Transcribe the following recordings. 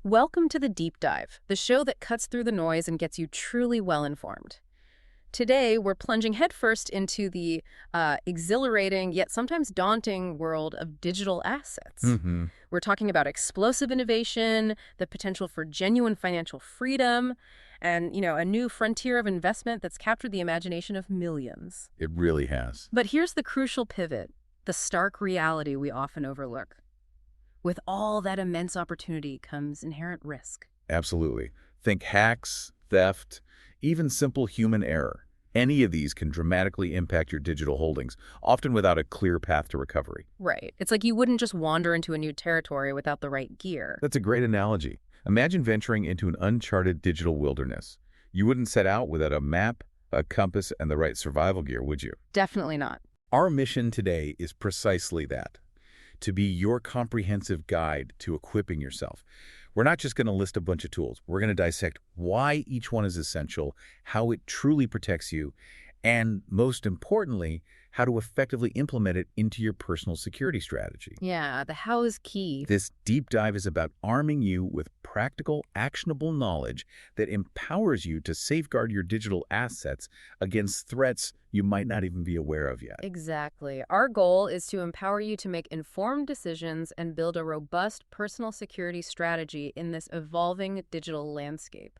Welcome to the Deep Dive, the show that cuts through the noise and gets you truly well-informed. Today, we're plunging headfirst into the exhilarating yet sometimes daunting world of digital assets. hmm We're talking about explosive innovation, the potential for genuine financial freedom, and, a new frontier of investment that's captured the imagination of millions. It really has. But here's the crucial pivot, the stark reality we often overlook. With all that immense opportunity comes inherent risk. Absolutely. Think hacks, theft, even simple human error. Any of these can dramatically impact your digital holdings, often without a clear path to recovery. Right. It's like you wouldn't just wander into a new territory without the right gear. That's a great analogy. Imagine venturing into an uncharted digital wilderness. You wouldn't set out without a map, a compass, and the right survival gear, would you? Definitely not. Our mission today is precisely that, to be your comprehensive guide to equipping yourself. We're not just going to list a bunch of tools. We're going to dissect why each one is essential, how it truly protects you, and most importantly, how to effectively implement it into your personal security strategy. Yeah, the how is key. This deep dive is about arming you with practical, actionable knowledge that empowers you to safeguard your digital assets against threats you might not even be aware of yet. Exactly. Our goal is to empower you to make informed decisions and build a robust personal security strategy in this evolving digital landscape.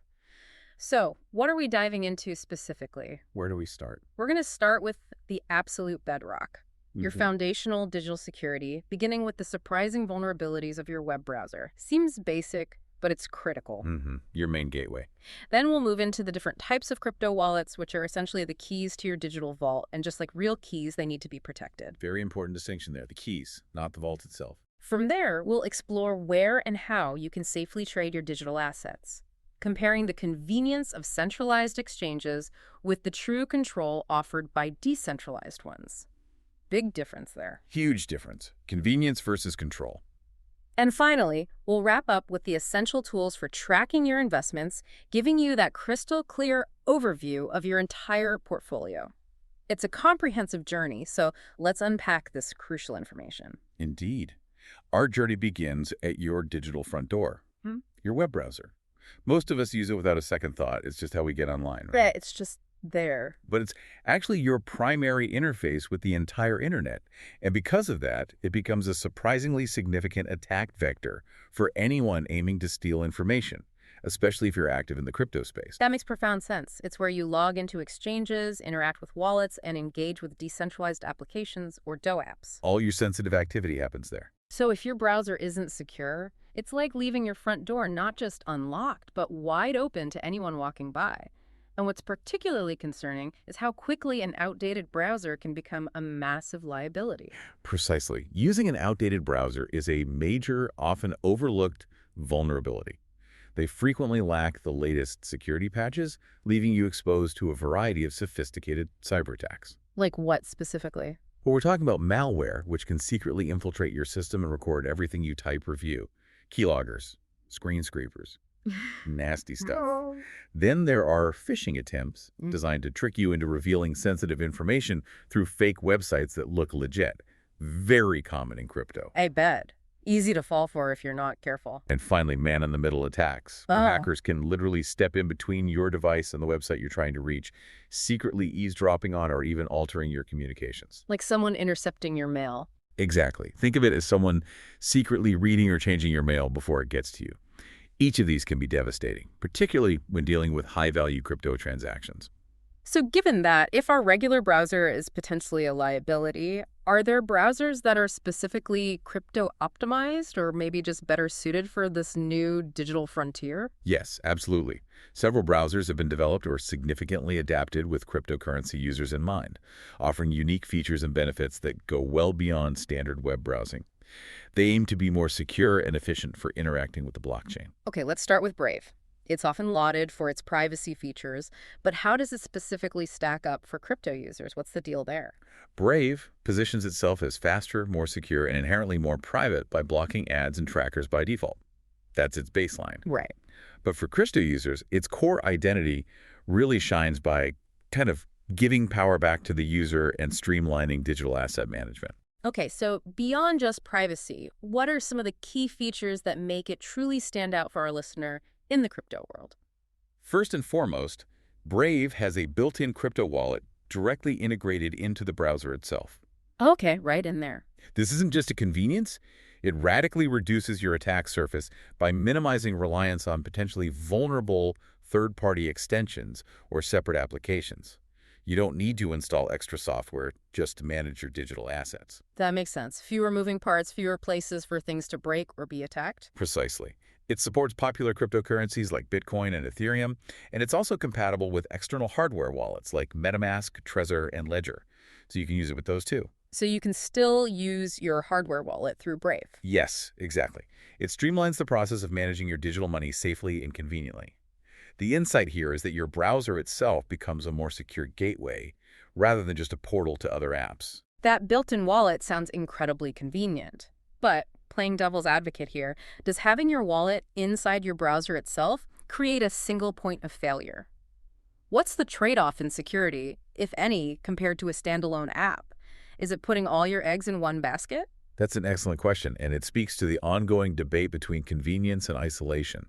So, what are we diving into specifically? Where do we start? We're going to start with the absolute bedrock, your Mhm. foundational digital security, beginning with the surprising vulnerabilities of your web browser. Seems basic, but it's critical. Your main gateway. Then we'll move into the different types of crypto wallets, which are essentially the keys to your digital vault, and just like real keys, they need to be protected. Very important distinction there. The keys, not the vault itself. From there, we'll explore where and how you can safely trade your digital assets, comparing the convenience of centralized exchanges with the true control offered by decentralized ones. Big difference there. Huge difference. Convenience versus control. And finally, we'll wrap up with the essential tools for tracking your investments, giving you that crystal clear overview of your entire portfolio. It's a comprehensive journey, so let's unpack this crucial information. Indeed. Our journey begins at your digital front door, Hmm? your web browser. Most of us use it without a second thought. It's just how we get online, right? Yeah, it's just there. But it's actually your primary interface with the entire internet. And because of that, it becomes a surprisingly significant attack vector for anyone aiming to steal information, especially if you're active in the crypto space. That makes profound sense. It's where you log into exchanges, interact with wallets, and engage with decentralized applications or DO apps. All your sensitive activity happens there. So if your browser isn't secure, it's like leaving your front door not just unlocked, but wide open to anyone walking by. And what's particularly concerning is how quickly an outdated browser can become a massive liability. Precisely. Using an outdated browser is a major, often overlooked vulnerability. They frequently lack the latest security patches, leaving you exposed to a variety of sophisticated cyber attacks. Like what specifically? Well, we're talking about malware, which can secretly infiltrate your system and record everything you type or view. Keyloggers, screen scrapers, nasty stuff. Then there are phishing attempts designed to trick you into revealing sensitive information through fake websites that look legit. Very common in crypto. I bet. Easy to fall for if you're not careful. And finally, man-in-the-middle attacks, where hackers can literally step in between your device and the website you're trying to reach, secretly eavesdropping on or even altering your communications. Like someone intercepting your mail. Exactly. Think of it as someone secretly reading or changing your mail before it gets to you. Each of these can be devastating, particularly when dealing with high-value crypto transactions. So given that, if our regular browser is potentially a liability, are there browsers that are specifically crypto-optimized or maybe just better suited for this new digital frontier? Yes, absolutely. Several browsers have been developed or significantly adapted with cryptocurrency users in mind, offering unique features and benefits that go well beyond standard web browsing. They aim to be more secure and efficient for interacting with the blockchain. Okay, let's start with Brave. It's often lauded for its privacy features, but how does it specifically stack up for crypto users? What's the deal there? Brave positions itself as faster, more secure, and inherently more private by blocking ads and trackers by default. That's its baseline. Right. But for crypto users, its core identity really shines by kind of giving power back to the user and streamlining digital asset management. Okay, so beyond just privacy, what are some of the key features that make it truly stand out for our listener in the crypto world? First and foremost, Brave has a built-in crypto wallet directly integrated into the browser itself. Okay, right in there. This isn't just a convenience, it radically reduces your attack surface by minimizing reliance on potentially vulnerable third-party extensions or separate applications. You don't need to install extra software just to manage your digital assets. That makes sense. Fewer moving parts, fewer places for things to break or be attacked. Precisely. It supports popular cryptocurrencies like Bitcoin and Ethereum, and it's also compatible with external hardware wallets like MetaMask, Trezor, and Ledger. So you can use it with those too. So you can still use your hardware wallet through Brave. Yes, exactly. It streamlines the process of managing your digital money safely and conveniently. The insight here is that your browser itself becomes a more secure gateway rather than just a portal to other apps. That built-in wallet sounds incredibly convenient. But, playing devil's advocate here, does having your wallet inside your browser itself create a single point of failure? What's the trade-off in security, if any, compared to a standalone app? Is it putting all your eggs in one basket? That's an excellent question, and it speaks to the ongoing debate between convenience and isolation.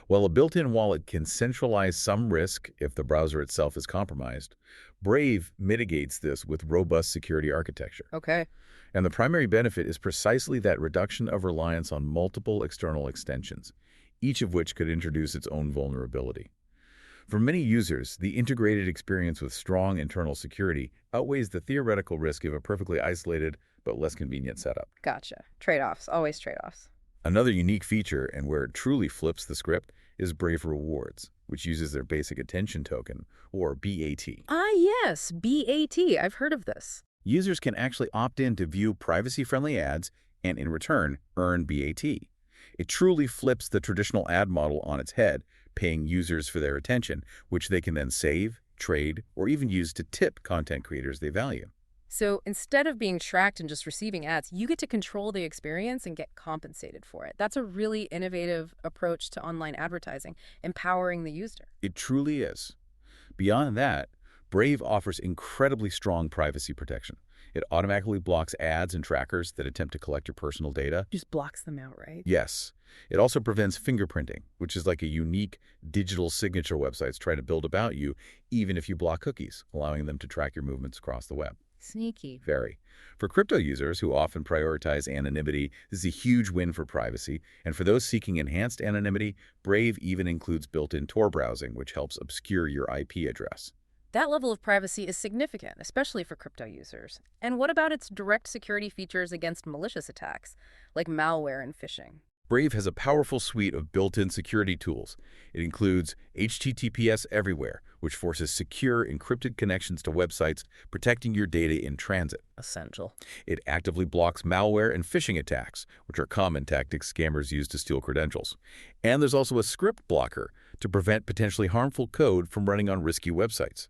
While a built-in wallet can centralize some risk if the browser itself is compromised, Brave mitigates this with robust security architecture. Okay. And the primary benefit is precisely that reduction of reliance on multiple external extensions, each of which could introduce its own vulnerability. For many users, the integrated experience with strong internal security outweighs the theoretical risk of a perfectly isolated but less convenient setup. Gotcha. Trade-offs, always trade-offs. Another unique feature, and where it truly flips the script, is Brave Rewards, which uses their basic attention token, or BAT. Ah, yes, BAT. I've heard of this. Users can actually opt in to view privacy-friendly ads and, in return, earn BAT. It truly flips the traditional ad model on its head, paying users for their attention, which they can then save, trade, or even use to tip content creators they value. So instead of being tracked and just receiving ads, you get to control the experience and get compensated for it. That's a really innovative approach to online advertising, empowering the user. It truly is. Beyond that, Brave offers incredibly strong privacy protection. It automatically blocks ads and trackers that attempt to collect your personal data. Just blocks them out, right? Yes. It also prevents fingerprinting, which is like a unique digital signature websites try to build about you, even if you block cookies, allowing them to track your movements across the web. Sneaky. Very. For crypto users who often prioritize anonymity, this is a huge win for privacy. And for those seeking enhanced anonymity, Brave even includes built-in Tor browsing, which helps obscure your IP address. That level of privacy is significant, especially for crypto users. And what about its direct security features against malicious attacks, like malware and phishing? Brave has a powerful suite of built-in security tools. It includes HTTPS Everywhere, which forces secure, encrypted connections to websites, protecting your data in transit. Essential. It actively blocks malware and phishing attacks, which are common tactics scammers use to steal credentials. And there's also a script blocker to prevent potentially harmful code from running on risky websites.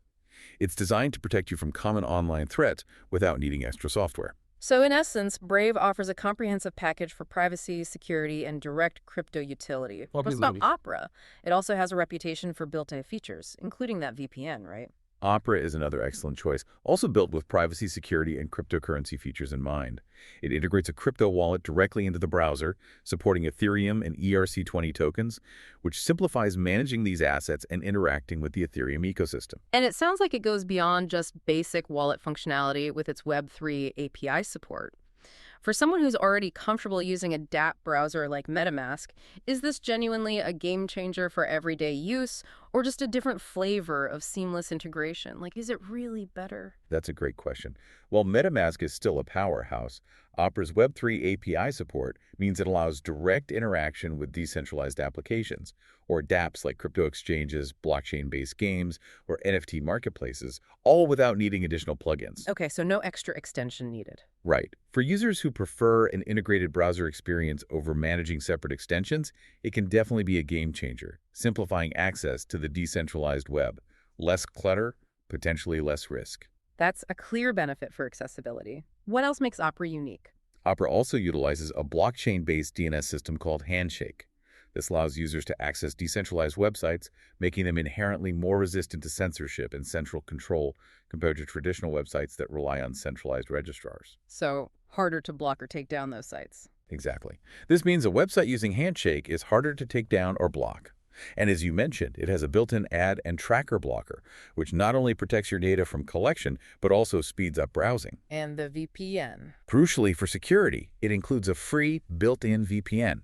It's designed to protect you from common online threats without needing extra software. So in essence, Brave offers a comprehensive package for privacy, security, and direct crypto utility. What about Opera? It also has a reputation for built-in features, including that VPN, right? Opera is another excellent choice, also built with privacy, security, and cryptocurrency features in mind. It integrates a crypto wallet directly into the browser, supporting Ethereum and ERC20 tokens, which simplifies managing these assets and interacting with the Ethereum ecosystem. And it sounds like it goes beyond just basic wallet functionality with its Web3 API support. For someone who's already comfortable using a dApp browser like MetaMask, is this genuinely a game changer for everyday use or just a different flavor of seamless integration? Like, is it really better? That's a great question. While MetaMask is still a powerhouse, Opera's Web3 API support means it allows direct interaction with decentralized applications, or dApps like crypto exchanges, blockchain-based games, or NFT marketplaces, all without needing additional plugins. Okay, so no extra extension needed. Right. For users who prefer an integrated browser experience over managing separate extensions, it can definitely be a game changer, simplifying access to the decentralized web. Less clutter, potentially less risk. That's a clear benefit for accessibility. What else makes Opera unique? Opera also utilizes a blockchain-based DNS system called Handshake. This allows users to access decentralized websites, making them inherently more resistant to censorship and central control compared to traditional websites that rely on centralized registrars. So harder to block or take down those sites. Exactly. This means a website using Handshake is harder to take down or block. And as you mentioned, it has a built-in ad and tracker blocker, which not only protects your data from collection, but also speeds up browsing. And the VPN. Crucially for security, it includes a free built-in VPN.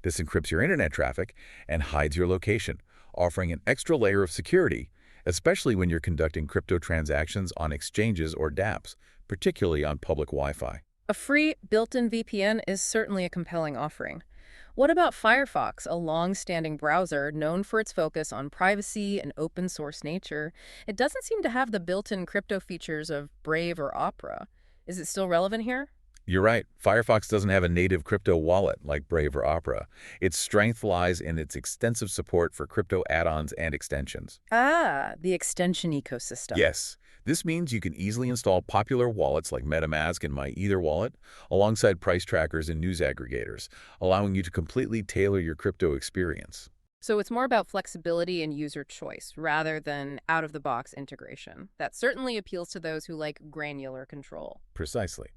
This encrypts your internet traffic and hides your location, offering an extra layer of security, especially when you're conducting crypto transactions on exchanges or dApps, particularly on public Wi-Fi. A free built-in VPN is certainly a compelling offering. What about Firefox, a long-standing browser known for its focus on privacy and open-source nature? It doesn't seem to have the built-in crypto features of Brave or Opera. Is it still relevant here? You're right. Firefox doesn't have a native crypto wallet like Brave or Opera. Its strength lies in its extensive support for crypto add-ons and extensions. Ah, the extension ecosystem. Yes, this means you can easily install popular wallets like MetaMask and MyEtherWallet alongside price trackers and news aggregators, allowing you to completely tailor your crypto experience. So it's more about flexibility and user choice rather than out-of-the-box integration. That certainly appeals to those who like granular control. Precisely.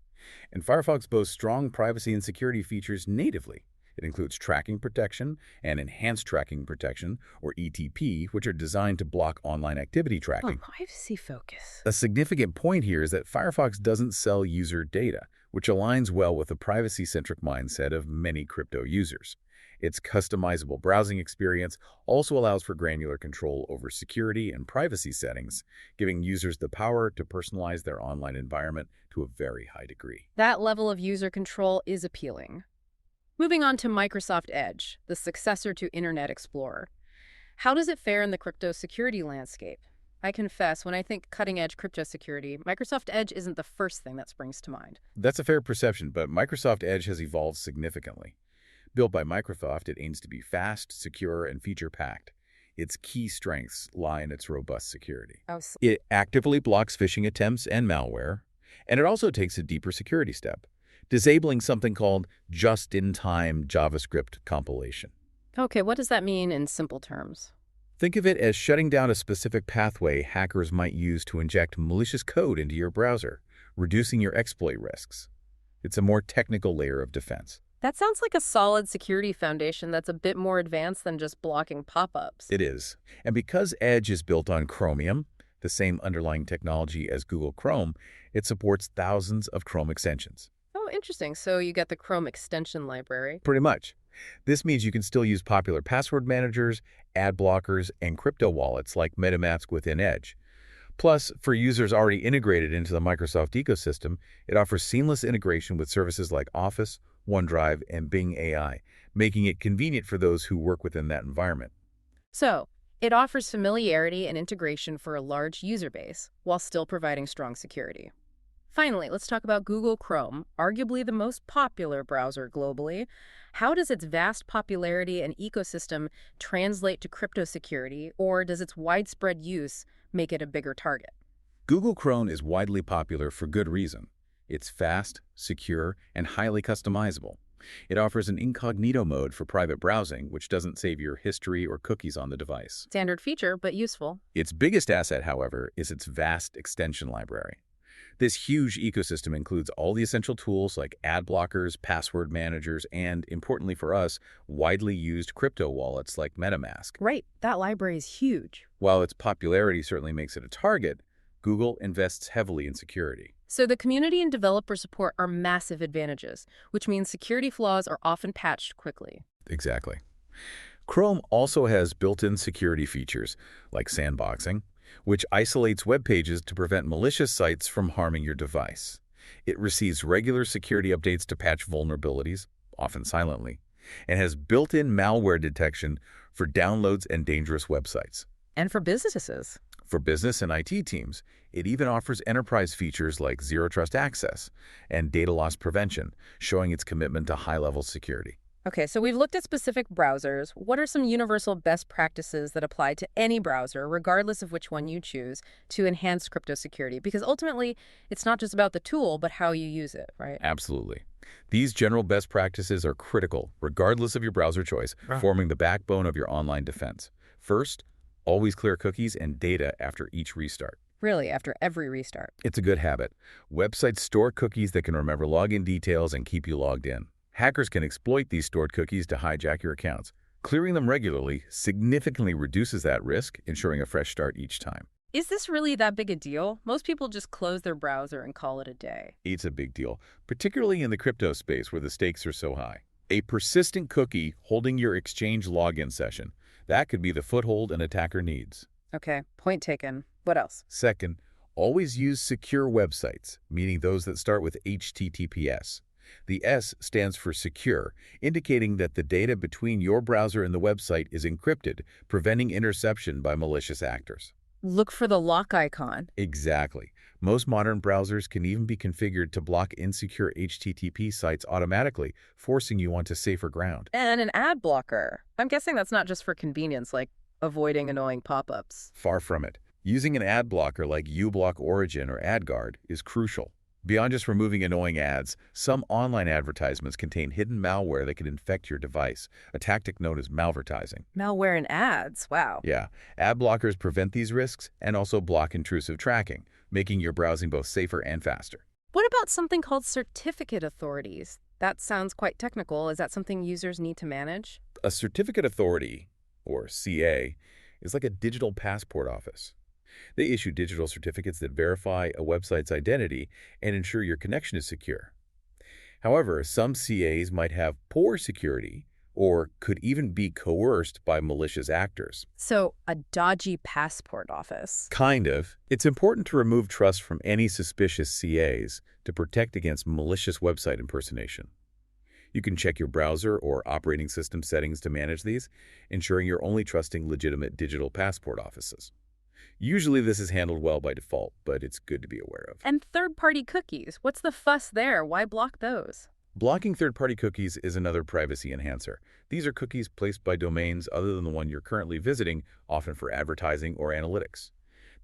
And Firefox boasts strong privacy and security features natively. It includes tracking protection and enhanced tracking protection, or ETP, which are designed to block online activity tracking. Privacy focus. A significant point here is that Firefox doesn't sell user data, which aligns well with the privacy-centric mindset of many crypto users. Its customizable browsing experience also allows for granular control over security and privacy settings, giving users the power to personalize their online environment to a very high degree. That level of user control is appealing. Moving on to Microsoft Edge, the successor to Internet Explorer. How does it fare in the crypto security landscape? I confess, when I think cutting-edge crypto security, Microsoft Edge isn't the first thing that springs to mind. That's a fair perception, but Microsoft Edge has evolved significantly. Built by Microsoft, it aims to be fast, secure, and feature-packed. Its key strengths lie in its robust security. It actively blocks phishing attempts and malware, and it also takes a deeper security step, disabling something called just-in-time JavaScript compilation. Okay, what does that mean in simple terms? Think of it as shutting down a specific pathway hackers might use to inject malicious code into your browser, reducing your exploit risks. It's a more technical layer of defense. That sounds like a solid security foundation that's a bit more advanced than just blocking pop-ups. It is. And because Edge is built on Chromium, the same underlying technology as Google Chrome, it supports thousands of Chrome extensions. Oh, interesting. So you get the Chrome extension library. Pretty much. This means you can still use popular password managers, ad blockers, and crypto wallets like MetaMask within Edge. Plus, for users already integrated into the Microsoft ecosystem, it offers seamless integration with services like Office, OneDrive, and Bing AI, making it convenient for those who work within that environment. So, it offers familiarity and integration for a large user base, while still providing strong security. Finally, let's talk about Google Chrome, arguably the most popular browser globally. How does its vast popularity and ecosystem translate to crypto security, or does its widespread use make it a bigger target? Google Chrome is widely popular for good reason. It's fast, secure, and highly customizable. It offers an incognito mode for private browsing, which doesn't save your history or cookies on the device. Standard feature, but useful. Its biggest asset, however, is its vast extension library. This huge ecosystem includes all the essential tools like ad blockers, password managers, and, importantly for us, widely used crypto wallets like MetaMask. Right, that library is huge. While its popularity certainly makes it a target, Google invests heavily in security. So the community and developer support are massive advantages, which means security flaws are often patched quickly. Exactly. Chrome also has built-in security features like sandboxing, which isolates web pages to prevent malicious sites from harming your device. It receives regular security updates to patch vulnerabilities, often silently, and has built-in malware detection for downloads and dangerous websites. And for businesses. For business and IT teams, it even offers enterprise features like zero trust access and data loss prevention, showing its commitment to high-level security. Okay, so we've looked at specific browsers. What are some universal best practices that apply to any browser, regardless of which one you choose, to enhance crypto security? Because ultimately, it's not just about the tool, but how you use it, right? Absolutely. These general best practices are critical, regardless of your browser choice, forming the backbone of your online defense. First, always clear cookies and data after each restart. Really, after every restart. It's a good habit. Websites store cookies that can remember login details and keep you logged in. Hackers can exploit these stored cookies to hijack your accounts. Clearing them regularly significantly reduces that risk, ensuring a fresh start each time. Is this really that big a deal? Most people just close their browser and call it a day. It's a big deal, particularly in the crypto space where the stakes are so high. A persistent cookie holding your exchange login session. That could be the foothold an attacker needs. Okay, point taken. What else? Second, always use secure websites, meaning those that start with HTTPS. The S stands for secure, indicating that the data between your browser and the website is encrypted, preventing interception by malicious actors. Look for the lock icon. Exactly. Most modern browsers can even be configured to block insecure HTTP sites automatically, forcing you onto safer ground. And an ad blocker. I'm guessing that's not just for convenience, like avoiding annoying pop-ups. Far from it. Using an ad blocker like uBlock Origin or AdGuard is crucial. Beyond just removing annoying ads, some online advertisements contain hidden malware that can infect your device, a tactic known as malvertising. Malware and ads, wow. Yeah, ad blockers prevent these risks and also block intrusive tracking, making your browsing both safer and faster. What about something called certificate authorities? That sounds quite technical. Is that something users need to manage? A certificate authority, or CA, is like a digital passport office. They issue digital certificates that verify a website's identity and ensure your connection is secure. However, some CAs might have poor security or could even be coerced by malicious actors. So, a dodgy passport office. Kind of. It's important to remove trust from any suspicious CAs to protect against malicious website impersonation. You can check your browser or operating system settings to manage these, ensuring you're only trusting legitimate digital passport offices. Usually this is handled well by default, but it's good to be aware of. And third-party cookies. What's the fuss there? Why block those? Blocking third-party cookies is another privacy enhancer. These are cookies placed by domains other than the one you're currently visiting, often for advertising or analytics.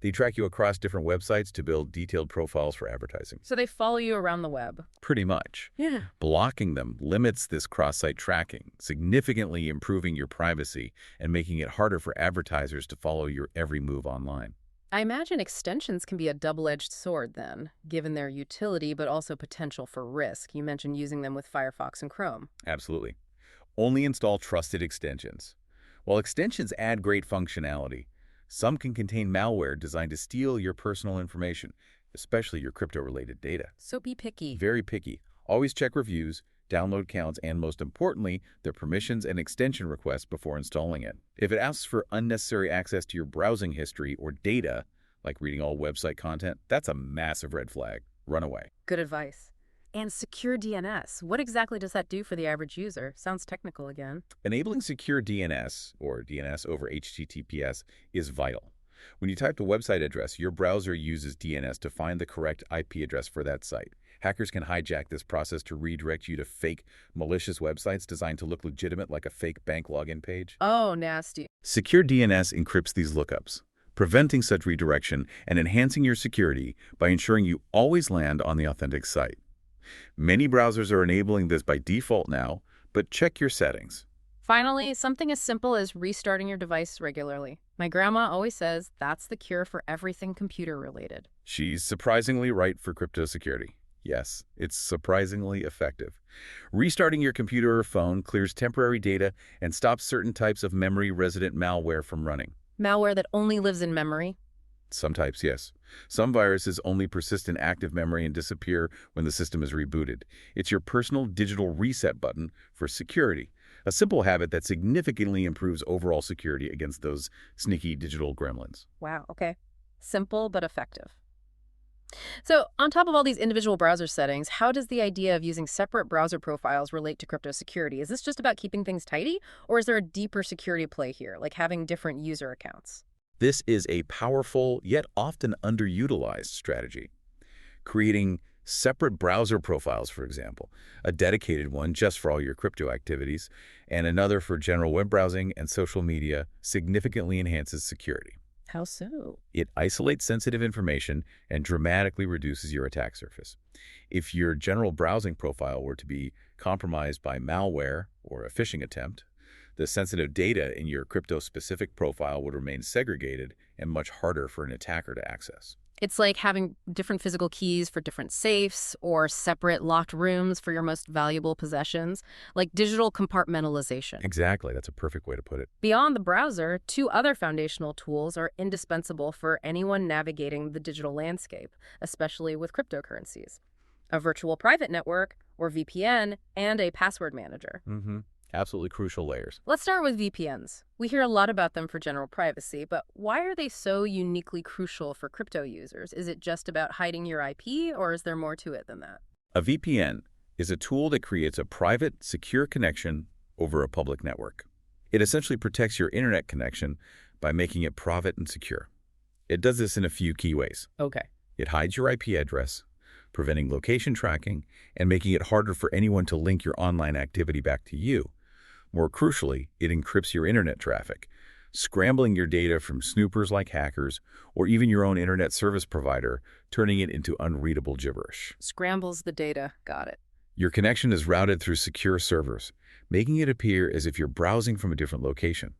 They track you across different websites to build detailed profiles for advertising. So they follow you around the web. Pretty much. Yeah. Blocking them limits this cross-site tracking, significantly improving your privacy and making it harder for advertisers to follow your every move online. I imagine extensions can be a double-edged sword then, given their utility but also potential for risk. You mentioned using them with Firefox and Chrome. Absolutely. Only install trusted extensions. While extensions add great functionality, some can contain malware designed to steal your personal information, especially your crypto-related data. So be picky. Very picky. Always check reviews, download counts, and most importantly, the permissions and extension requests before installing it. If it asks for unnecessary access to your browsing history or data, like reading all website content, that's a massive red flag. Run away. Good advice. And secure DNS. What exactly does that do for the average user? Sounds technical again. Enabling secure DNS, or DNS over HTTPS, is vital. When you type the website address, your browser uses DNS to find the correct IP address for that site. Hackers can hijack this process to redirect you to fake, malicious websites designed to look legitimate, like a fake bank login page. Oh, nasty. Secure DNS encrypts these lookups, preventing such redirection and enhancing your security by ensuring you always land on the authentic site. Many browsers are enabling this by default now, but check your settings. Finally, something as simple as restarting your device regularly. My grandma always says that's the cure for everything computer-related. She's surprisingly right for crypto security. Yes, it's surprisingly effective. Restarting your computer or phone clears temporary data and stops certain types of memory-resident malware from running. Malware that only lives in memory? Some types, yes. Some viruses only persist in active memory and disappear when the system is rebooted. It's your personal digital reset button for security, a simple habit that significantly improves overall security against those sneaky digital gremlins. Wow, okay. Simple but effective. So, on top of all these individual browser settings, how does the idea of using separate browser profiles relate to crypto security? Is this just about keeping things tidy, or is there a deeper security play here, like having different user accounts? This is a powerful, yet often underutilized strategy. Creating separate browser profiles, for example, a dedicated one just for all your crypto activities, and another for general web browsing and social media, significantly enhances security. How so? It isolates sensitive information and dramatically reduces your attack surface. If your general browsing profile were to be compromised by malware or a phishing attempt, the sensitive data in your crypto-specific profile would remain segregated and much harder for an attacker to access. It's like having different physical keys for different safes or separate locked rooms for your most valuable possessions, like digital compartmentalization. Exactly. That's a perfect way to put it. Beyond the browser, two other foundational tools are indispensable for anyone navigating the digital landscape, especially with cryptocurrencies: a virtual private network, or VPN, and a password manager. Absolutely crucial layers. Let's start with VPNs. We hear a lot about them for general privacy, but why are they so uniquely crucial for crypto users? Is it just about hiding your IP, or is there more to it than that? A VPN is a tool that creates a private, secure connection over a public network. It essentially protects your internet connection by making it private and secure. It does this in a few key ways. Okay. It hides your IP address, preventing location tracking, and making it harder for anyone to link your online activity back to you. More crucially, it encrypts your internet traffic, scrambling your data from snoopers like hackers or even your own internet service provider, turning it into unreadable gibberish. Scrambles the data. Got it. Your connection is routed through secure servers, making it appear as if you're browsing from a different location.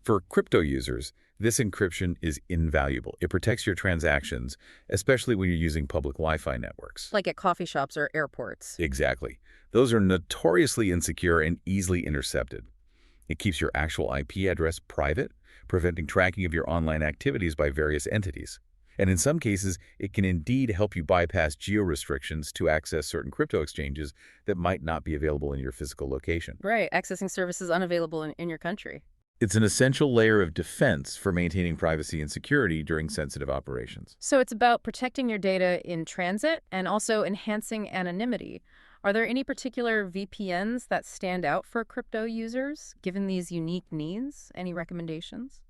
For crypto users, this encryption is invaluable. It protects your transactions, especially when you're using public Wi-Fi networks. Like at coffee shops or airports. Exactly. Those are notoriously insecure and easily intercepted. It keeps your actual IP address private, preventing tracking of your online activities by various entities. And in some cases, it can indeed help you bypass geo-restrictions to access certain crypto exchanges that might not be available in your physical location. Right, accessing services unavailable in your country. It's an essential layer of defense for maintaining privacy and security during sensitive operations. So it's about protecting your data in transit and also enhancing anonymity. Are there any particular VPNs that stand out for crypto users, given these unique needs? Any recommendations?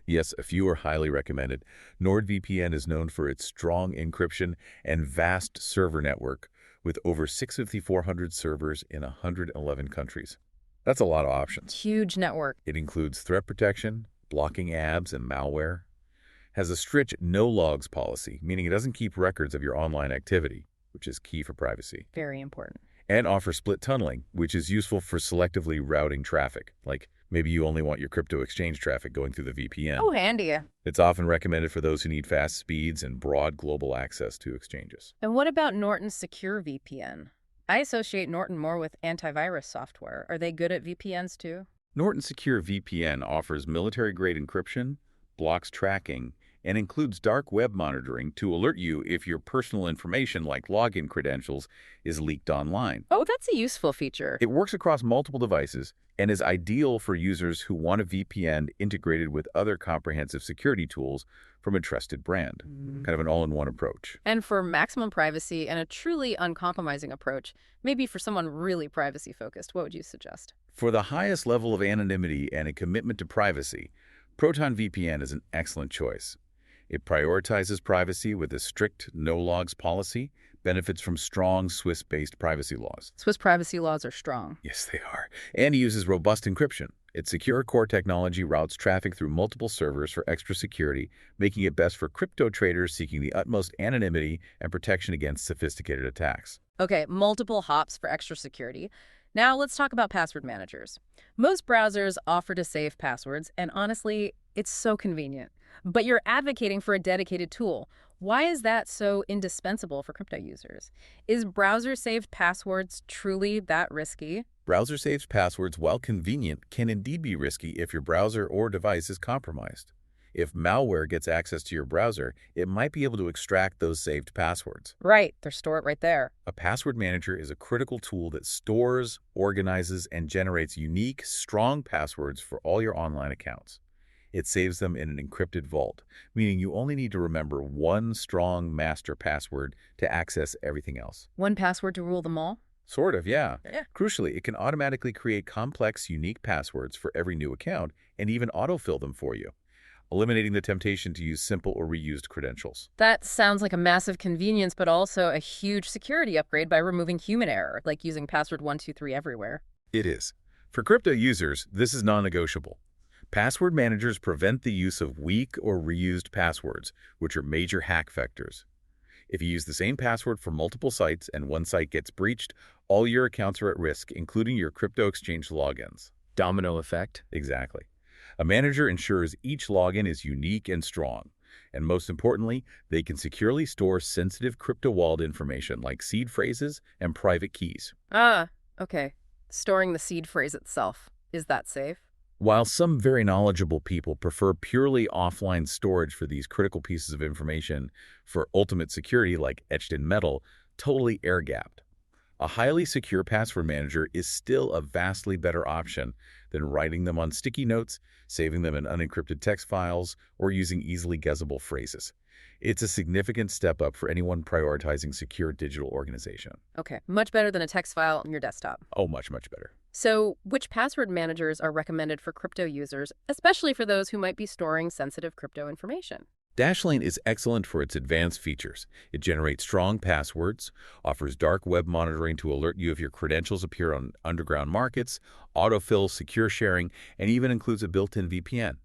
Yes, a few are highly recommended. NordVPN is known for its strong encryption and vast server network, with over 6,400 servers in 111 countries. That's a lot of options. Huge network. It includes threat protection, blocking ads and malware, has a strict no-logs policy, meaning it doesn't keep records of your online activity, which is key for privacy, Very important. and offers split tunneling, which is useful for selectively routing traffic, like maybe you only want your crypto exchange traffic going through the VPN. Oh, handy. It's often recommended for those who need fast speeds and broad global access to exchanges. And what about Norton's Secure VPN? I associate Norton more with antivirus software. Are they good at VPNs too? Norton Secure VPN offers military-grade encryption, blocks tracking, and includes dark web monitoring to alert you if your personal information like login credentials is leaked online. Oh, that's a useful feature. It works across multiple devices and is ideal for users who want a VPN integrated with other comprehensive security tools from a trusted brand. Kind of an all-in-one approach. And for maximum privacy and a truly uncompromising approach, maybe for someone really privacy-focused, what would you suggest? For the highest level of anonymity and a commitment to privacy, Proton VPN is an excellent choice. It prioritizes privacy with a strict no-logs policy, benefits from strong Swiss-based privacy laws. Swiss privacy laws are strong. Yes, they are. And uses robust encryption. Its secure core technology routes traffic through multiple servers for extra security, making it best for crypto traders seeking the utmost anonymity and protection against sophisticated attacks. Okay, multiple hops for extra security. Now let's talk about password managers. Most browsers offer to save passwords, and honestly, it's so convenient. But you're advocating for a dedicated tool. Why is that so indispensable for crypto users? Is browser-saved passwords truly that risky? Browser-saved passwords, while convenient, can indeed be risky if your browser or device is compromised. If malware gets access to your browser, it might be able to extract those saved passwords. Right, they store it right there. A password manager is a critical tool that stores, organizes, and generates unique, strong passwords for all your online accounts. It saves them in an encrypted vault, meaning you only need to remember one strong master password to access everything else. One password to rule them all? Sort of, yeah. Yeah. Crucially, it can automatically create complex, unique passwords for every new account and even autofill them for you, eliminating the temptation to use simple or reused credentials. That sounds like a massive convenience, but also a huge security upgrade by removing human error, like using password 123 everywhere. It is. For crypto users, this is non-negotiable. Password managers prevent the use of weak or reused passwords, which are major hack vectors. If you use the same password for multiple sites and one site gets breached, all your accounts are at risk, including your crypto exchange logins. Domino effect? Exactly. A manager ensures each login is unique and strong. And most importantly, they can securely store sensitive crypto wallet information like seed phrases and private keys. Ah, okay. Storing the seed phrase itself. Is that safe? While some very knowledgeable people prefer purely offline storage for these critical pieces of information for ultimate security like etched in metal, totally air-gapped. A highly secure password manager is still a vastly better option than writing them on sticky notes, saving them in unencrypted text files, or using easily guessable phrases. It's a significant step up for anyone prioritizing secure digital organization. Okay, much better than a text file on your desktop. Oh, much, much better. So, which password managers are recommended for crypto users, especially for those who might be storing sensitive crypto information? Dashlane is excellent for its advanced features. It generates strong passwords, offers dark web monitoring to alert you if your credentials appear on underground markets, autofills secure sharing, and even includes a built-in VPN.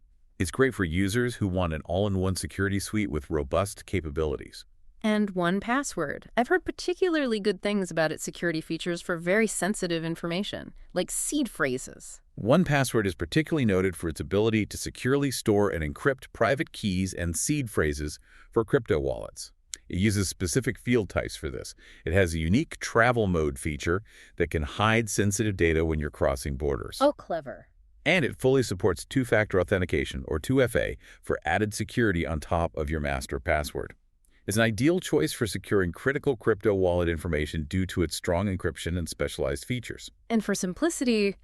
It's great for users who want an all-in-one security suite with robust capabilities. And 1Password. I've heard particularly good things about its security features for very sensitive information, like seed phrases. 1Password is particularly noted for its ability to securely store and encrypt private keys and seed phrases for crypto wallets. It uses specific field types for this. It has a unique travel mode feature that can hide sensitive data when you're crossing borders. Oh, clever. And it fully supports two-factor authentication, or 2FA, for added security on top of your master password. It's an ideal choice for securing critical crypto wallet information due to its strong encryption and specialized features. And for simplicity,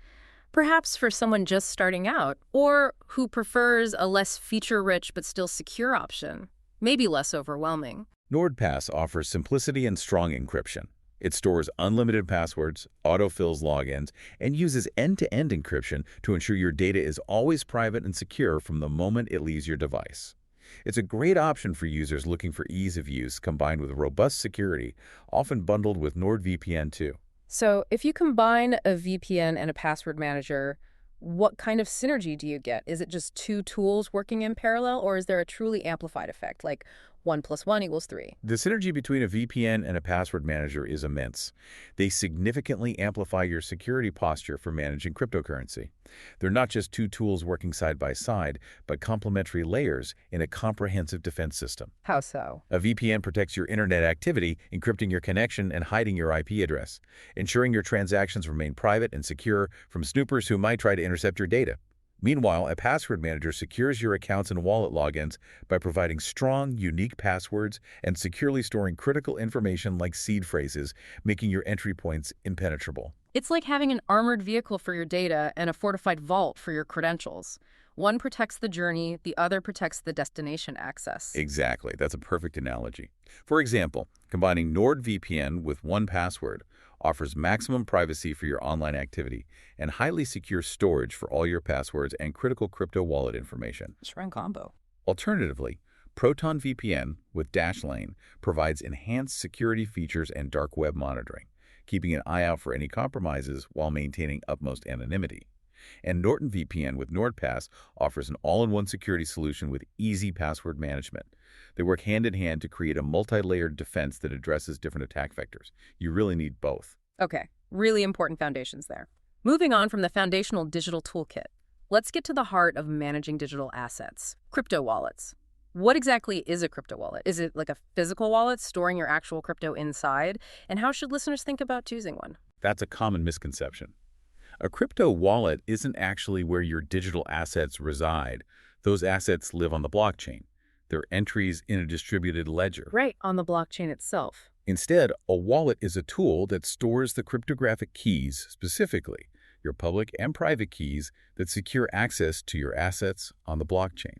perhaps for someone just starting out, or who prefers a less feature-rich but still secure option, maybe less overwhelming. NordPass offers simplicity and strong encryption. It stores unlimited passwords, autofills logins, and uses end-to-end encryption to ensure your data is always private and secure from the moment it leaves your device. It's a great option for users looking for ease of use combined with robust security, often bundled with NordVPN too. So if you combine a VPN and a password manager, what kind of synergy do you get? Is it just two tools working in parallel, or is there a truly amplified effect, like 1 + 1 = 3? The synergy between a VPN and a password manager is immense. They significantly amplify your security posture for managing cryptocurrency. They're not just two tools working side by side, but complementary layers in a comprehensive defense system. How so? A VPN protects your internet activity, encrypting your connection and hiding your IP address, ensuring your transactions remain private and secure from snoopers who might try to intercept your data. Meanwhile, a password manager secures your accounts and wallet logins by providing strong, unique passwords and securely storing critical information like seed phrases, making your entry points impenetrable. It's like having an armored vehicle for your data and a fortified vault for your credentials. One protects the journey, the other protects the destination access. Exactly. That's a perfect analogy. For example, combining NordVPN with 1Password offers maximum privacy for your online activity and highly secure storage for all your passwords and critical crypto wallet information. Strong combo. Alternatively, Proton VPN with Dashlane provides enhanced security features and dark web monitoring, keeping an eye out for any compromises while maintaining utmost anonymity. And Norton VPN with NordPass offers an all-in-one security solution with easy password management. They work hand-in-hand to create a multi-layered defense that addresses different attack vectors. You really need both. Okay, really important foundations there. Moving on from the foundational digital toolkit, let's get to the heart of managing digital assets, crypto wallets. What exactly is a crypto wallet? Is it like a physical wallet storing your actual crypto inside? And how should listeners think about choosing one? That's a common misconception. A crypto wallet isn't actually where your digital assets reside. Those assets live on the blockchain. They're entries in a distributed ledger. Right, on the blockchain itself. Instead, a wallet is a tool that stores the cryptographic keys, specifically your public and private keys that secure access to your assets on the blockchain.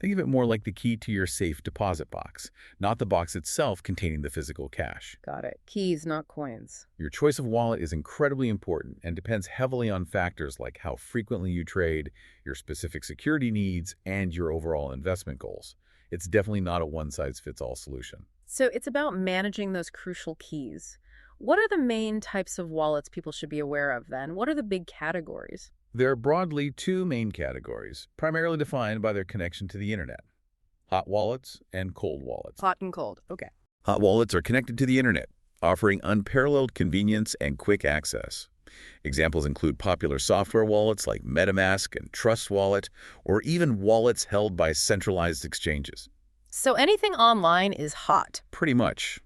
Think of it more like the key to your safe deposit box, not the box itself containing the physical cash. Got it. Keys, not coins. Your choice of wallet is incredibly important and depends heavily on factors like how frequently you trade, your specific security needs, and your overall investment goals. It's definitely not a one-size-fits-all solution. So it's about managing those crucial keys. What are the main types of wallets people should be aware of then? What are the big categories? There are broadly two main categories, primarily defined by their connection to the internet: hot wallets and cold wallets. Hot and cold. Okay. Hot wallets are connected to the internet, offering unparalleled convenience and quick access. Examples include popular software wallets like MetaMask and Trust Wallet, or even wallets held by centralized exchanges. So anything online is hot. Pretty much.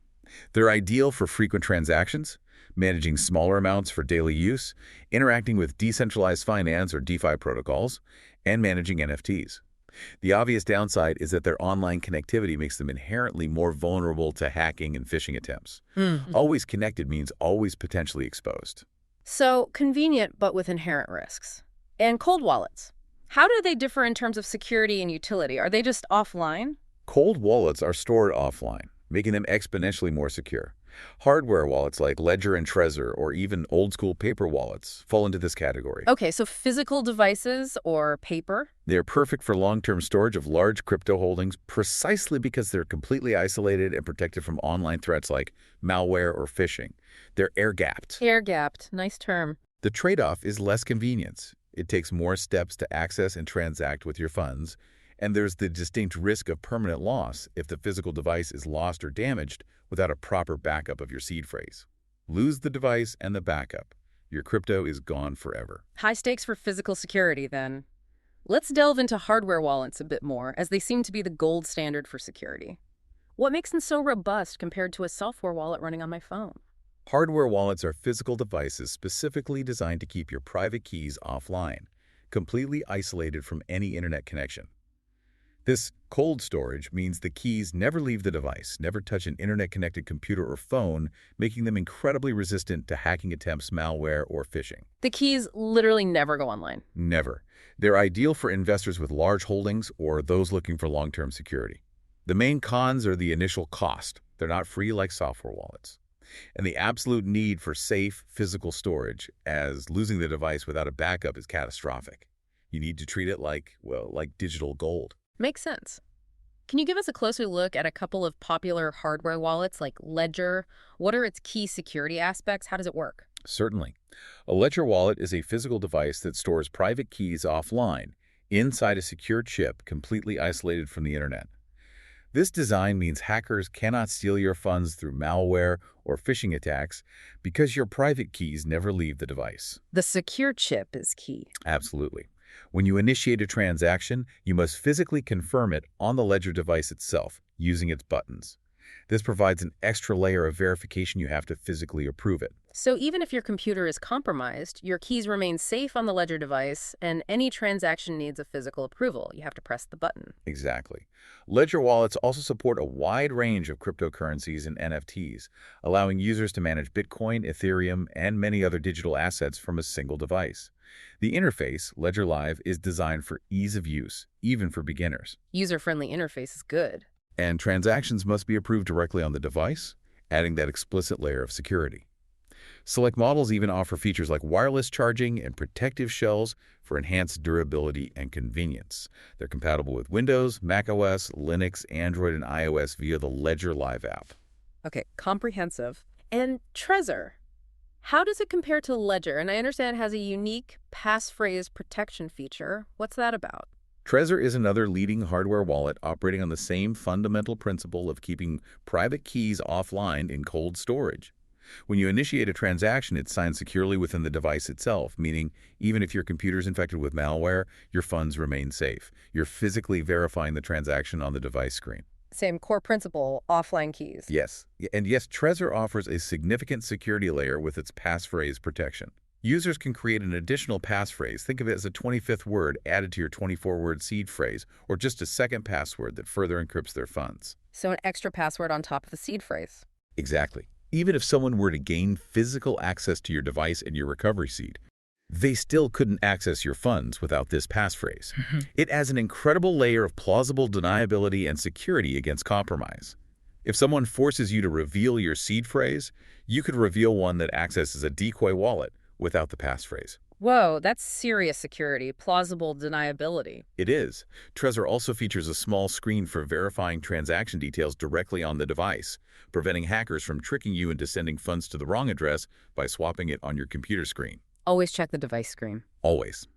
They're ideal for frequent transactions, managing smaller amounts for daily use, interacting with decentralized finance or DeFi protocols, and managing NFTs. The obvious downside is that their online connectivity makes them inherently more vulnerable to hacking and phishing attempts. Always connected means always potentially exposed. So convenient, but with inherent risks. And cold wallets. How do they differ in terms of security and utility? Are they just offline? Cold wallets are stored offline, making them exponentially more secure. Hardware wallets like Ledger and Trezor, or even old-school paper wallets, fall into this category. Okay, so physical devices or paper? They're perfect for long-term storage of large crypto holdings precisely because they're completely isolated and protected from online threats like malware or phishing. They're air-gapped. Air-gapped. Nice term. The trade-off is less convenience. It takes more steps to access and transact with your funds, and there's the distinct risk of permanent loss if the physical device is lost or damaged without a proper backup of your seed phrase. Lose the device and the backup. Your crypto is gone forever. High stakes for physical security, then. Let's delve into hardware wallets a bit more, as they seem to be the gold standard for security. What makes them so robust compared to a software wallet running on my phone? Hardware wallets are physical devices specifically designed to keep your private keys offline, completely isolated from any internet connection. This cold storage means the keys never leave the device, never touch an internet-connected computer or phone, making them incredibly resistant to hacking attempts, malware, or phishing. The keys literally never go online. Never. They're ideal for investors with large holdings or those looking for long-term security. The main cons are the initial cost. They're not free like software wallets. And the absolute need for safe physical storage, as losing the device without a backup is catastrophic. You need to treat it like digital gold. Makes sense. Can you give us a closer look at a couple of popular hardware wallets like Ledger? What are its key security aspects? How does it work? Certainly. A Ledger wallet is a physical device that stores private keys offline, inside a secure chip completely isolated from the internet. This design means hackers cannot steal your funds through malware or phishing attacks because your private keys never leave the device. The secure chip is key. Absolutely. When you initiate a transaction, you must physically confirm it on the Ledger device itself using its buttons. This provides an extra layer of verification. You have to physically approve it. So even if your computer is compromised, your keys remain safe on the Ledger device, and any transaction needs a physical approval. You have to press the button. Exactly. Ledger wallets also support a wide range of cryptocurrencies and NFTs, allowing users to manage Bitcoin, Ethereum, and many other digital assets from a single device. The interface, Ledger Live, is designed for ease of use, even for beginners. User-friendly interface is good. And transactions must be approved directly on the device, adding that explicit layer of security. Select models even offer features like wireless charging and protective shells for enhanced durability and convenience. They're compatible with Windows, macOS, Linux, Android, and iOS via the Ledger Live app. Okay, comprehensive. And Trezor. How does it compare to Ledger? And I understand it has a unique passphrase protection feature. What's that about? Trezor is another leading hardware wallet operating on the same fundamental principle of keeping private keys offline in cold storage. When you initiate a transaction, it's signed securely within the device itself, meaning even if your computer is infected with malware, your funds remain safe. You're physically verifying the transaction on the device screen. Same core principle, offline keys. Yes. And yes, Trezor offers a significant security layer with its passphrase protection. Users can create an additional passphrase. Think of it as a 25th word added to your 24-word seed phrase, or just a second password that further encrypts their funds. So an extra password on top of the seed phrase. Exactly. Even if someone were to gain physical access to your device and your recovery seed, they still couldn't access your funds without this passphrase. It adds an incredible layer of plausible deniability and security against compromise. If someone forces you to reveal your seed phrase, you could reveal one that accesses a decoy wallet without the passphrase. Whoa, that's serious security, plausible deniability. It is. Trezor also features a small screen for verifying transaction details directly on the device, preventing hackers from tricking you into sending funds to the wrong address by swapping it on your computer screen. Always check the device screen. Always.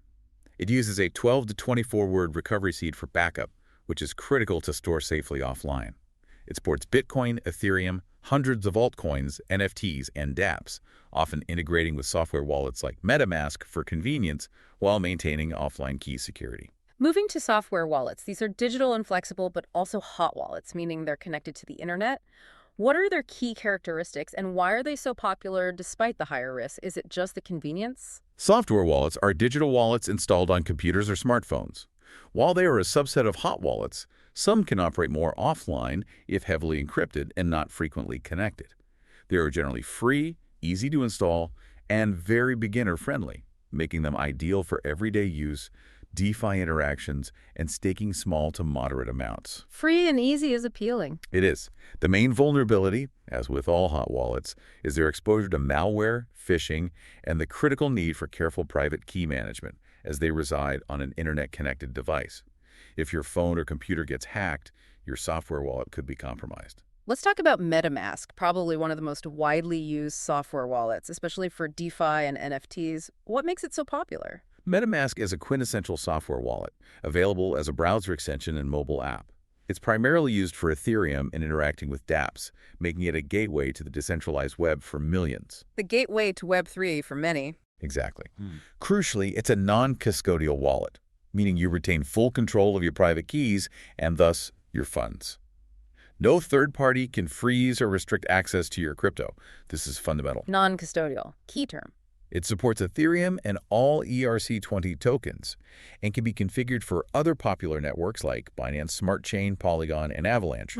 It uses a 12 to 24-word recovery seed for backup, which is critical to store safely offline. It supports Bitcoin, Ethereum, hundreds of altcoins, NFTs, and dApps, often integrating with software wallets like MetaMask for convenience while maintaining offline key security. Moving to software wallets, these are digital and flexible, but also hot wallets, meaning they're connected to the internet. What are their key characteristics, and why are they so popular despite the higher risk? Is it just the convenience? Software wallets are digital wallets installed on computers or smartphones. While they are a subset of hot wallets, some can operate more offline if heavily encrypted and not frequently connected. They are generally free, easy to install, and very beginner-friendly, making them ideal for everyday use, DeFi interactions, and staking small to moderate amounts. Free and easy is appealing. It is. The main vulnerability, as with all hot wallets, is their exposure to malware, phishing, and the critical need for careful private key management as they reside on an internet-connected device. If your phone or computer gets hacked, your software wallet could be compromised. Let's talk about MetaMask, probably one of the most widely used software wallets, especially for DeFi and NFTs. What makes it so popular? MetaMask is a quintessential software wallet, available as a browser extension and mobile app. It's primarily used for Ethereum and interacting with dApps, making it a gateway to the decentralized web for millions. The gateway to Web3 for many. Exactly. Crucially, it's a non-custodial wallet, meaning you retain full control of your private keys and thus your funds. No third party can freeze or restrict access to your crypto. This is fundamental. Non-custodial. Key term. It supports Ethereum and all ERC20 tokens and can be configured for other popular networks like Binance Smart Chain, Polygon, and Avalanche.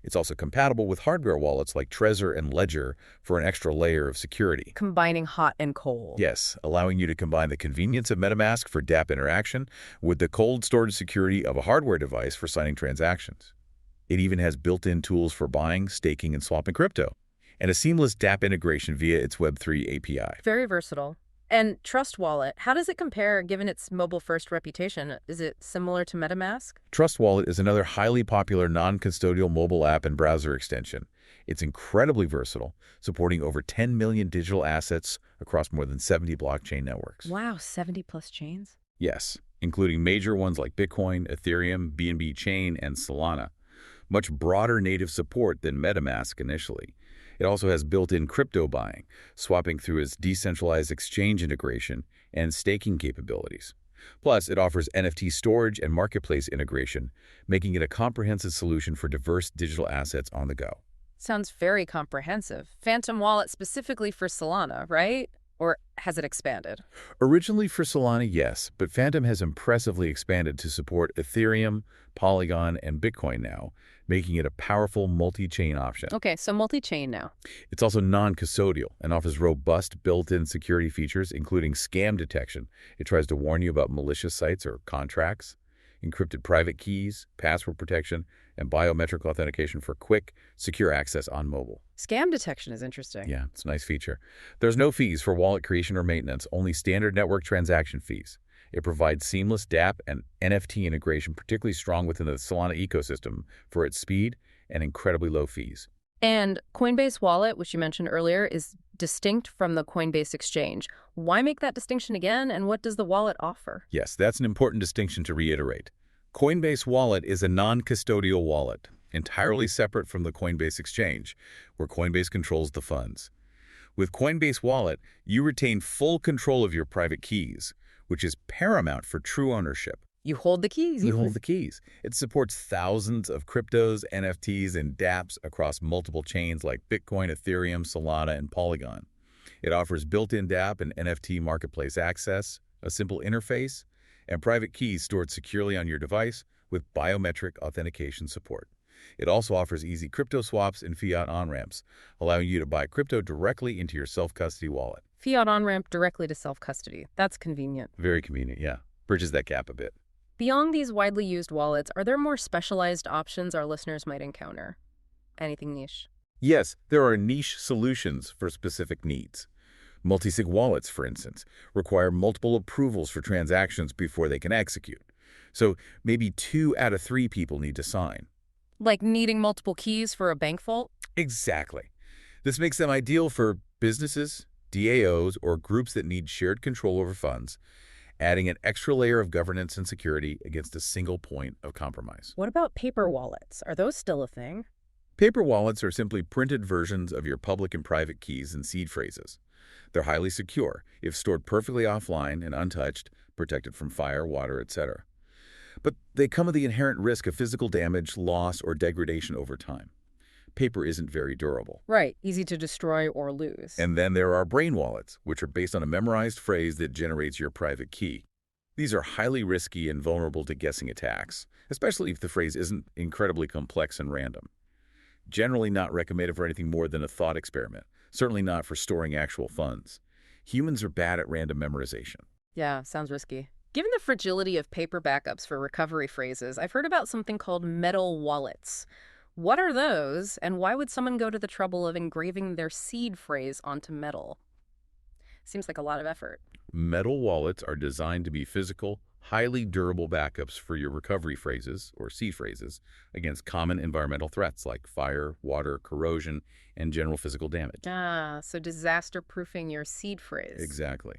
It's also compatible with hardware wallets like Trezor and Ledger for an extra layer of security. Combining hot and cold. Yes, allowing you to combine the convenience of MetaMask for dApp interaction with the cold storage security of a hardware device for signing transactions. It even has built-in tools for buying, staking, and swapping crypto, and a seamless dApp integration via its Web3 API. Very versatile. And Trust Wallet, how does it compare given its mobile-first reputation? Is it similar to MetaMask? Trust Wallet is another highly popular non-custodial mobile app and browser extension. It's incredibly versatile, supporting over 10 million digital assets across more than 70 blockchain networks. Wow, 70-plus chains? Yes, including major ones like Bitcoin, Ethereum, BNB Chain, and Solana. Much broader native support than MetaMask initially. It also has built-in crypto buying, swapping through its decentralized exchange integration and staking capabilities. Plus, it offers NFT storage and marketplace integration, making it a comprehensive solution for diverse digital assets on the go. Sounds very comprehensive. Phantom Wallet specifically for Solana, right? Or has it expanded? Originally for Solana, yes, but Phantom has impressively expanded to support Ethereum, Polygon, and Bitcoin now, making it a powerful multi-chain option. Okay, so multi-chain now. It's also non-custodial and offers robust built-in security features, including scam detection. It tries to warn you about malicious sites or contracts, encrypted private keys, password protection, and biometric authentication for quick, secure access on mobile. Scam detection is interesting. Yeah, it's a nice feature. There's no fees for wallet creation or maintenance, only standard network transaction fees. It provides seamless dApp and NFT integration, particularly strong within the Solana ecosystem for its speed and incredibly low fees. And Coinbase Wallet, which you mentioned earlier, is distinct from the Coinbase exchange. Why make that distinction again, and what does the wallet offer? Yes, that's an important distinction to reiterate. Coinbase Wallet is a non-custodial wallet, entirely separate from the Coinbase exchange, where Coinbase controls the funds. With Coinbase Wallet, you retain full control of your private keys, which is paramount for true ownership. You hold the keys. You hold the keys. It supports thousands of cryptos, NFTs, and dApps across multiple chains like Bitcoin, Ethereum, Solana, and Polygon. It offers built-in dApp and NFT marketplace access, a simple interface, and private keys stored securely on your device with biometric authentication support. It also offers easy crypto swaps and fiat on-ramps, allowing you to buy crypto directly into your self-custody wallet. Fiat on-ramp directly to self-custody. That's convenient. Very convenient, yeah. Bridges that gap a bit. Beyond these widely used wallets, are there more specialized options our listeners might encounter? Anything niche? Yes, there are niche solutions for specific needs. Multi-sig wallets, for instance, require multiple approvals for transactions before they can execute. So maybe 2 out of 3 people need to sign. Like needing multiple keys for a bank vault? Exactly. This makes them ideal for businesses, DAOs, or groups that need shared control over funds, adding an extra layer of governance and security against a single point of compromise. What about paper wallets? Are those still a thing? Paper wallets are simply printed versions of your public and private keys and seed phrases. They're highly secure if stored perfectly offline and untouched, protected from fire, water, etc. But they come with the inherent risk of physical damage, loss, or degradation over time. Paper isn't very durable. Right, easy to destroy or lose. And then there are brain wallets, which are based on a memorized phrase that generates your private key. These are highly risky and vulnerable to guessing attacks, especially if the phrase isn't incredibly complex and random. Generally not recommended for anything more than a thought experiment, certainly not for storing actual funds. Humans are bad at random memorization. Yeah, sounds risky. Given the fragility of paper backups for recovery phrases, I've heard about something called metal wallets. What are those, and why would someone go to the trouble of engraving their seed phrase onto metal? Seems like a lot of effort. Metal wallets are designed to be physical, highly durable backups for your recovery phrases, or seed phrases, against common environmental threats like fire, water, corrosion, and general physical damage. Ah, so disaster-proofing your seed phrase. Exactly.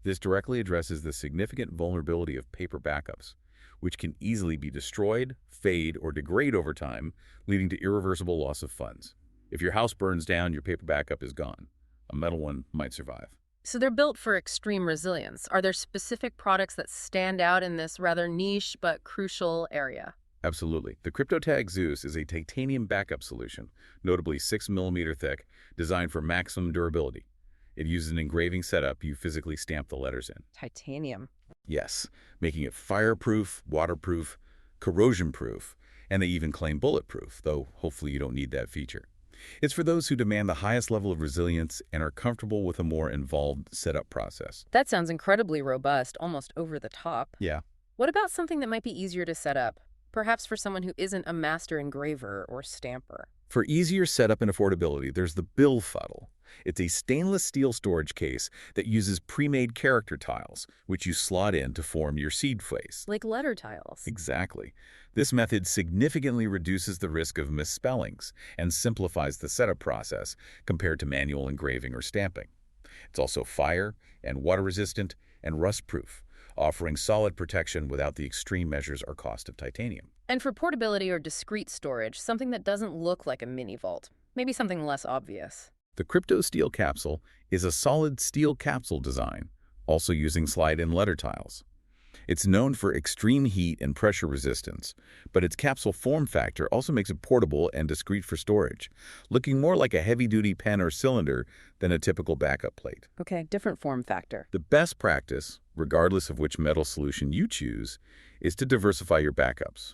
This directly addresses the significant vulnerability of paper backups, which can easily be destroyed, fade, or degrade over time, leading to irreversible loss of funds. If your house burns down, your paper backup is gone. A metal one might survive. So they're built for extreme resilience. Are there specific products that stand out in this rather niche but crucial area? Absolutely. The CryptoTag Zeus is a titanium backup solution, notably 6 millimeter thick, designed for maximum durability. It uses an engraving setup you physically stamp the letters in. Titanium. Yes, making it fireproof, waterproof, corrosion-proof, and they even claim bulletproof, though hopefully you don't need that feature. It's for those who demand the highest level of resilience and are comfortable with a more involved setup process. That sounds incredibly robust, almost over the top. Yeah. What about something that might be easier to set up? Perhaps for someone who isn't a master engraver or stamper. For easier setup and affordability, there's the Bill Fuddle. It's a stainless steel storage case that uses pre-made character tiles, which you slot in to form your seed phrase. Like letter tiles. Exactly. This method significantly reduces the risk of misspellings and simplifies the setup process compared to manual engraving or stamping. It's also fire and water-resistant and rust-proof, offering solid protection without the extreme measures or cost of titanium. And for portability or discrete storage, something that doesn't look like a mini vault. Maybe something less obvious. The Crypto Steel Capsule is a solid steel capsule design, also using slide-in letter tiles. It's known for extreme heat and pressure resistance, but its capsule form factor also makes it portable and discreet for storage, looking more like a heavy-duty pen or cylinder than a typical backup plate. Okay, different form factor. The best practice, regardless of which metal solution you choose, is to diversify your backups.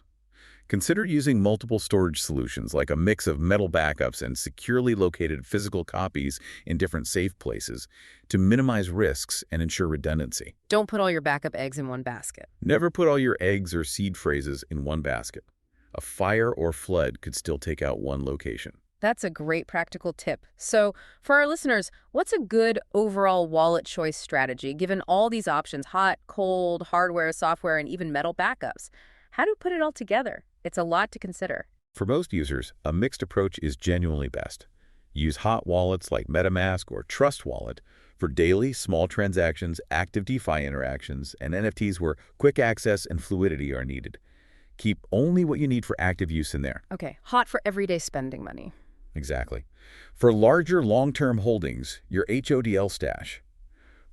Consider using multiple storage solutions like a mix of metal backups and securely located physical copies in different safe places to minimize risks and ensure redundancy. Don't put all your backup eggs in one basket. Never put all your eggs or seed phrases in one basket. A fire or flood could still take out one location. That's a great practical tip. So, for our listeners, what's a good overall wallet choice strategy given all these options, hot, cold, hardware, software, and even metal backups? How to put it all together? It's a lot to consider. For most users, a mixed approach is genuinely best. Use hot wallets like MetaMask or Trust Wallet for daily, small transactions, active DeFi interactions, and NFTs where quick access and fluidity are needed. Keep only what you need for active use in there. Okay, hot for everyday spending money. Exactly. For larger, long-term holdings, your HODL stash.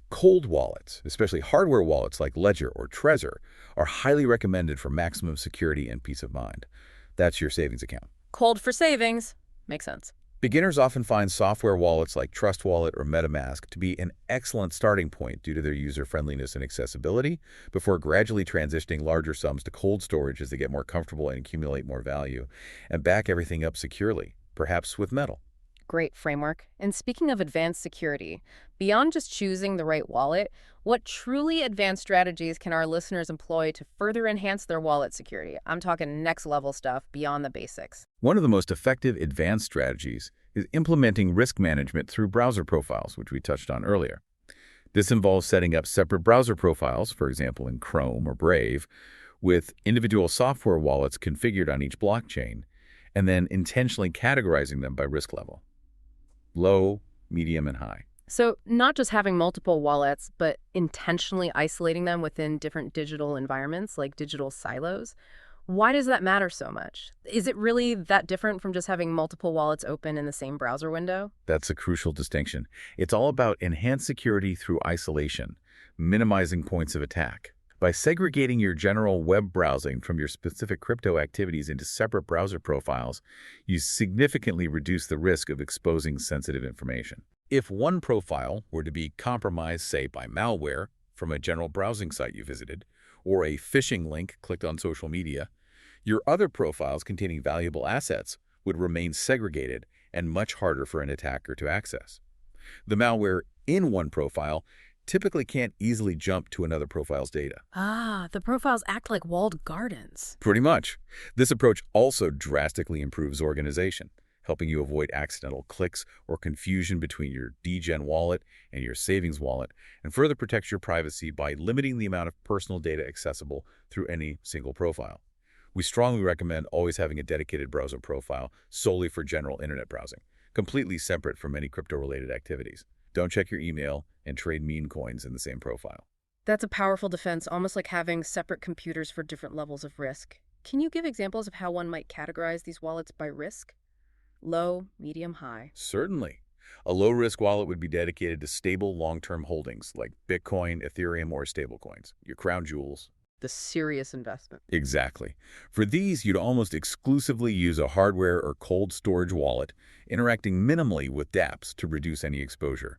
Cold wallets, especially hardware wallets like Ledger or Trezor, are highly recommended for maximum security and peace of mind. That's your savings account. Cold for savings. Makes sense. Beginners often find software wallets like Trust Wallet or MetaMask to be an excellent starting point due to their user-friendliness and accessibility before gradually transitioning larger sums to cold storage as they get more comfortable and accumulate more value, and back everything up securely, perhaps with metal. Great framework. And speaking of advanced security, beyond just choosing the right wallet, what truly advanced strategies can our listeners employ to further enhance their wallet security? I'm talking next level stuff beyond the basics. One of the most effective advanced strategies is implementing risk management through browser profiles, which we touched on earlier. This involves setting up separate browser profiles, for example in Chrome or Brave, with individual software wallets configured on each blockchain, and then intentionally categorizing them by risk level: low, medium, and high. So not just having multiple wallets, but intentionally isolating them within different digital environments, like digital silos. Why does that matter so much? Is it really that different from just having multiple wallets open in the same browser window? That's a crucial distinction. It's all about enhanced security through isolation, minimizing points of attack. By segregating your general web browsing from your specific crypto activities into separate browser profiles, you significantly reduce the risk of exposing sensitive information. If one profile were to be compromised, say, by malware from a general browsing site you visited, or a phishing link clicked on social media, your other profiles containing valuable assets would remain segregated and much harder for an attacker to access. The malware in one profile typically can't easily jump to another profile's data. Ah, the profiles act like walled gardens. Pretty much. This approach also drastically improves organization, helping you avoid accidental clicks or confusion between your degen wallet and your savings wallet, and further protects your privacy by limiting the amount of personal data accessible through any single profile. We strongly recommend always having a dedicated browser profile solely for general internet browsing, completely separate from any crypto-related activities. Don't check your email and trade meme coins in the same profile. That's a powerful defense, almost like having separate computers for different levels of risk. Can you give examples of how one might categorize these wallets by risk? Low, medium, high. Certainly. A low-risk wallet would be dedicated to stable long-term holdings like Bitcoin, Ethereum, or stablecoins, your crown jewels. The serious investment. Exactly. For these, you'd almost exclusively use a hardware or cold storage wallet, interacting minimally with dApps to reduce any exposure.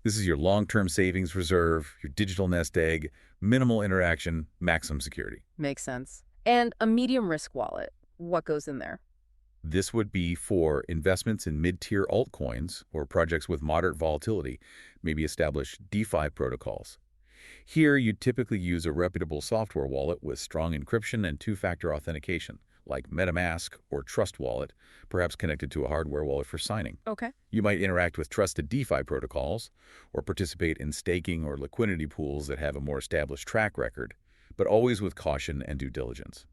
This is your long-term savings reserve, your digital nest egg, minimal interaction, maximum security. Makes sense. And a medium risk wallet, what goes in there? This would be for investments in mid-tier altcoins or projects with moderate volatility, maybe established DeFi protocols. Here, you typically use a reputable software wallet with strong encryption and two-factor authentication, like MetaMask or Trust Wallet, perhaps connected to a hardware wallet for signing. Okay. You might interact with trusted DeFi protocols or participate in staking or liquidity pools that have a more established track record, but always with caution and due diligence.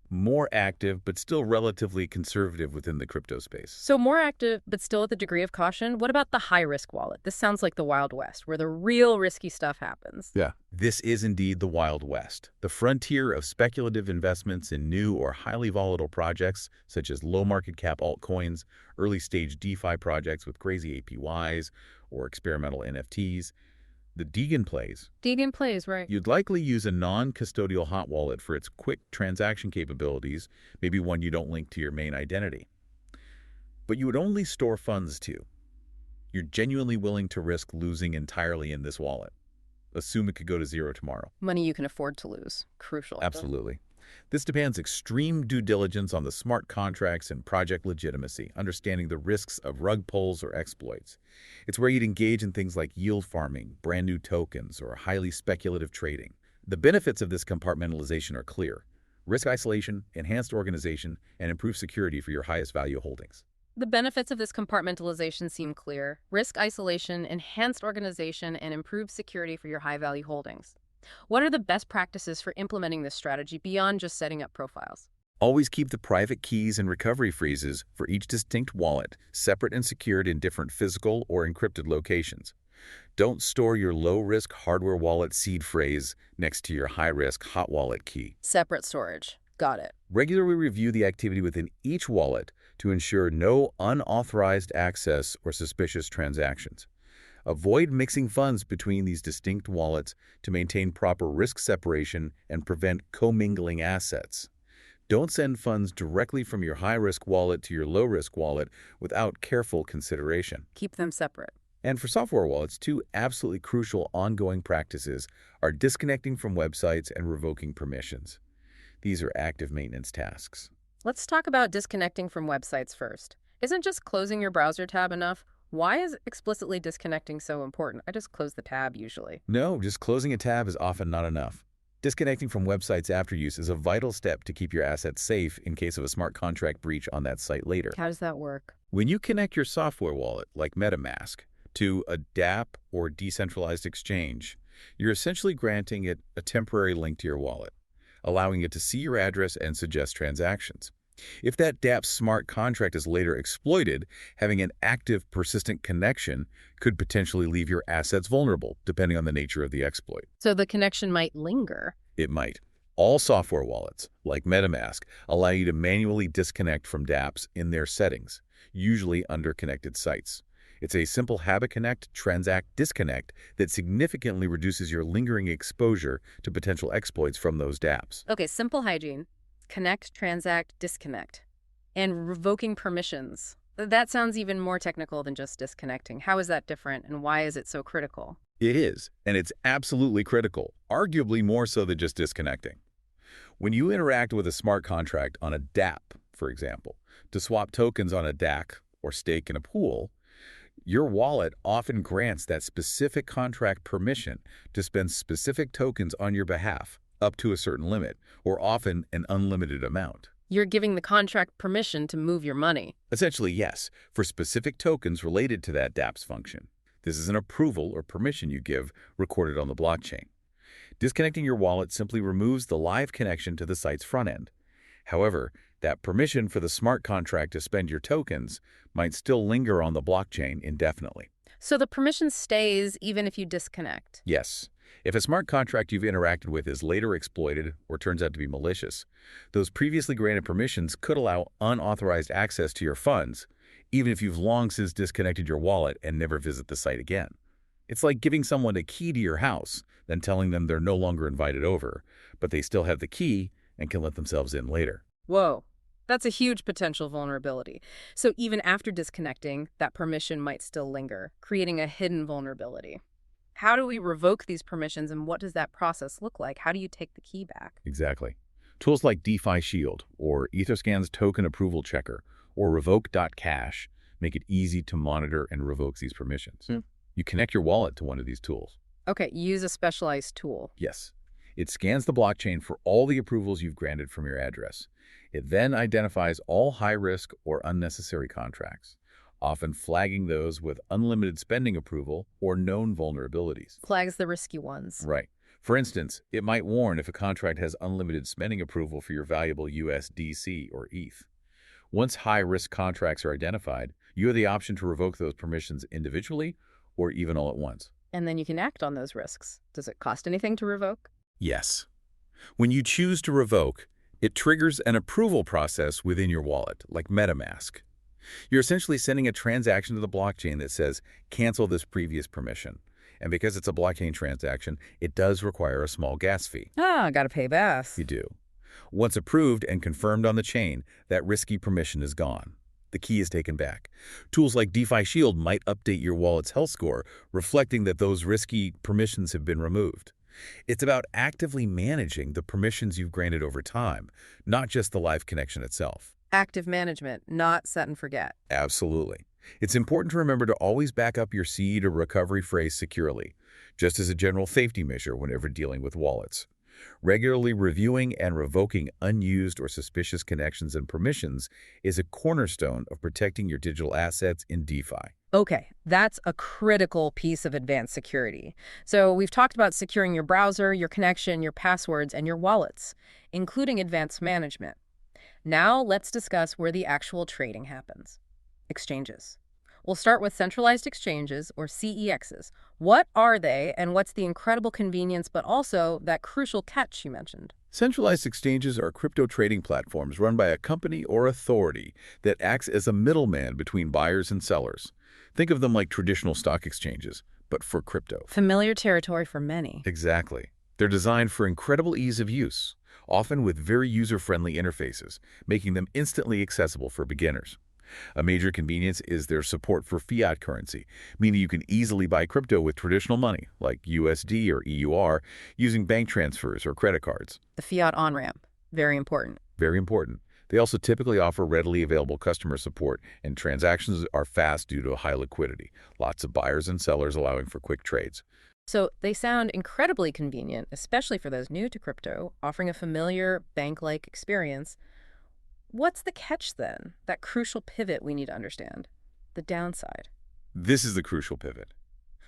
More active, but still relatively conservative within the crypto space. So more active, but still with a degree of caution. What about the high-risk wallet? This sounds like the Wild West, where the real risky stuff happens. Yeah. This is indeed the Wild West, the frontier of speculative investments in new or highly volatile projects, such as low market cap altcoins, early-stage DeFi projects with crazy APYs, or experimental NFTs. The Deegan plays. Deegan plays, right. You'd likely use a non-custodial hot wallet for its quick transaction capabilities, maybe one you don't link to your main identity. But you would only store funds to. You're genuinely willing to risk losing entirely in this wallet. Assume it could go to zero tomorrow. Money you can afford to lose. Crucial. Absolutely. This demands extreme due diligence on the smart contracts and project legitimacy, understanding the risks of rug pulls or exploits. It's where you'd engage in things like yield farming, brand new tokens, or highly speculative trading. The benefits of this compartmentalization are clear: risk isolation, enhanced organization, and improved security for your highest value holdings. The benefits of this compartmentalization seem clear: risk isolation, enhanced organization, and improved security for your high-value holdings. What are the best practices for implementing this strategy beyond just setting up profiles? Always keep the private keys and recovery freezes for each distinct wallet separate and secured in different physical or encrypted locations. Don't store your low-risk hardware wallet seed phrase next to your high-risk hot wallet key. Separate storage. Got it. Regularly review the activity within each wallet to ensure no unauthorized access or suspicious transactions. Avoid mixing funds between these distinct wallets to maintain proper risk separation and prevent commingling assets. Don't send funds directly from your high-risk wallet to your low-risk wallet without careful consideration. Keep them separate. And for software wallets, two absolutely crucial ongoing practices are disconnecting from websites and revoking permissions. These are active maintenance tasks. Let's talk about disconnecting from websites first. Isn't just closing your browser tab enough? Why is explicitly disconnecting so important? I just close the tab usually. No, just closing a tab is often not enough. Disconnecting from websites after use is a vital step to keep your assets safe in case of a smart contract breach on that site later. How does that work? When you connect your software wallet, like MetaMask, to a dApp or decentralized exchange, you're essentially granting it a temporary link to your wallet, allowing it to see your address and suggest transactions. If that dApp smart contract is later exploited, having an active, persistent connection could potentially leave your assets vulnerable, depending on the nature of the exploit. So the connection might linger. It might. All software wallets, like MetaMask, allow you to manually disconnect from dApps in their settings, usually under connected sites. It's a simple habit connect, transact, disconnect that significantly reduces your lingering exposure to potential exploits from those dApps. Okay, simple hygiene. Connect, transact, disconnect. And revoking permissions. That sounds even more technical than just disconnecting. How is that different, and why is it so critical? It is, and it's absolutely critical, arguably more so than just disconnecting. When you interact with a smart contract on a dApp, for example, to swap tokens on a DAC or stake in a pool, your wallet often grants that specific contract permission to spend specific tokens on your behalf, up to a certain limit, or often an unlimited amount. You're giving the contract permission to move your money. Essentially, yes, for specific tokens related to that dApp's function. This is an approval or permission you give recorded on the blockchain. Disconnecting your wallet simply removes the live connection to the site's front end. However, that permission for the smart contract to spend your tokens might still linger on the blockchain indefinitely. So the permission stays even if you disconnect. Yes. If a smart contract you've interacted with is later exploited or turns out to be malicious, those previously granted permissions could allow unauthorized access to your funds, even if you've long since disconnected your wallet and never visit the site again. It's like giving someone a key to your house, then telling them they're no longer invited over, but they still have the key and can let themselves in later. Whoa, that's a huge potential vulnerability. So even after disconnecting, that permission might still linger, creating a hidden vulnerability. How do we revoke these permissions, and what does that process look like? How do you take the key back? Exactly. Tools like DeFi Shield or Etherscan's token approval checker or revoke.cash make it easy to monitor and revoke these permissions. You connect your wallet to one of these tools. Okay, use a specialized tool. Yes. It scans the blockchain for all the approvals you've granted from your address. It then identifies all high-risk or unnecessary contracts, often flagging those with unlimited spending approval or known vulnerabilities. Flags the risky ones. Right. For instance, it might warn if a contract has unlimited spending approval for your valuable USDC or ETH. Once high-risk contracts are identified, you have the option to revoke those permissions individually or even all at once. And then you can act on those risks. Does it cost anything to revoke? Yes. When you choose to revoke, it triggers an approval process within your wallet, like MetaMask. You're essentially sending a transaction to the blockchain that says, cancel this previous permission. And because it's a blockchain transaction, it does require a small gas fee. Gotta pay gas. You do. Once approved and confirmed on the chain, that risky permission is gone. The key is taken back. Tools like DeFi Shield might update your wallet's health score, reflecting that those risky permissions have been removed. It's about actively managing the permissions you've granted over time, not just the live connection itself. Active management, not set and forget. Absolutely. It's important to remember to always back up your seed or recovery phrase securely, just as a general safety measure whenever dealing with wallets. Regularly reviewing and revoking unused or suspicious connections and permissions is a cornerstone of protecting your digital assets in DeFi. Okay, that's a critical piece of advanced security. So we've talked about securing your browser, your connection, your passwords, and your wallets, including advanced management. Now let's discuss where the actual trading happens. Exchanges. We'll start with centralized exchanges, or CEXs. What are they, and what's the incredible convenience, but also that crucial catch you mentioned? Centralized exchanges are crypto trading platforms run by a company or authority that acts as a middleman between buyers and sellers. Think of them like traditional stock exchanges, but for crypto. Familiar territory for many. Exactly. They're designed for incredible ease of use, often with very user-friendly interfaces, making them instantly accessible for beginners. A major convenience is their support for fiat currency, meaning you can easily buy crypto with traditional money, like USD or EUR, using bank transfers or credit cards. The fiat on-ramp. Very important. Very important. They also typically offer readily available customer support, and transactions are fast due to high liquidity. Lots of buyers and sellers allowing for quick trades. So they sound incredibly convenient, especially for those new to crypto, offering a familiar bank-like experience. What's the catch then? That crucial pivot we need to understand. The downside. This is the crucial pivot.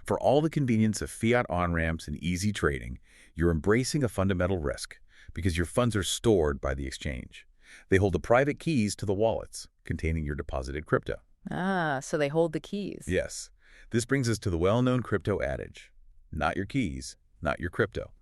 For all the convenience of fiat on-ramps and easy trading, you're embracing a fundamental risk because your funds are stored by the exchange. They hold the private keys to the wallets containing your deposited crypto. Ah, so they hold the keys. Yes. This brings us to the well-known crypto adage, not your keys, not your crypto.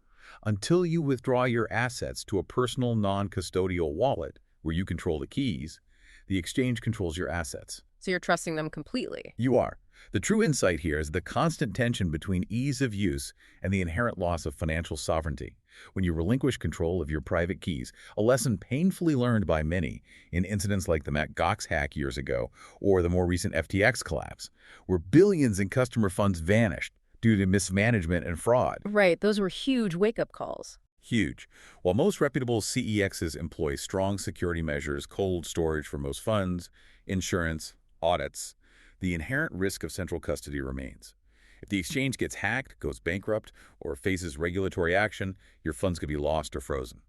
Until you withdraw your assets to a personal non-custodial wallet where you control the keys, the exchange controls your assets. So you're trusting them completely. You are. The true insight here is the constant tension between ease of use and the inherent loss of financial sovereignty. When you relinquish control of your private keys, a lesson painfully learned by many in incidents like the Mt. Gox hack years ago or the more recent FTX collapse, where billions in customer funds vanished due to mismanagement and fraud. Right, those were huge wake-up calls. Huge. While most reputable CEXs employ strong security measures, cold storage for most funds, insurance, audits, the inherent risk of central custody remains. If the exchange gets hacked, goes bankrupt, or faces regulatory action, your funds could be lost or frozen.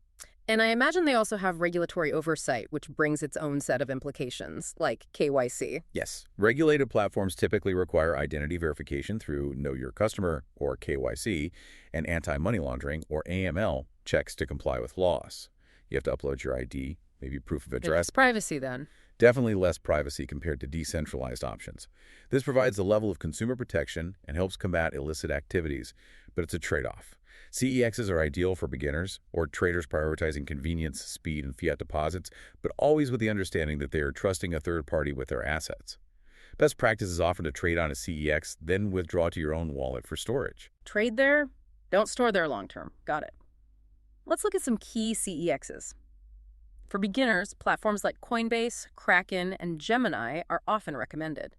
And I imagine they also have regulatory oversight, which brings its own set of implications, like KYC. Yes, regulated platforms typically require identity verification through Know Your Customer, or KYC, and anti-money laundering, or AML, checks to comply with laws. You have to upload your ID, maybe proof of address. It's privacy, then. Definitely less privacy compared to decentralized options. This provides a level of consumer protection and helps combat illicit activities, but it's a trade-off. CEXs are ideal for beginners or traders prioritizing convenience, speed, and fiat deposits, but always with the understanding that they are trusting a third party with their assets. Best practice is often to trade on a CEX, then withdraw to your own wallet for storage. Trade there, don't store there long-term. Got it. Let's look at some key CEXs. For beginners, platforms like Coinbase, Kraken, and Gemini are often recommended.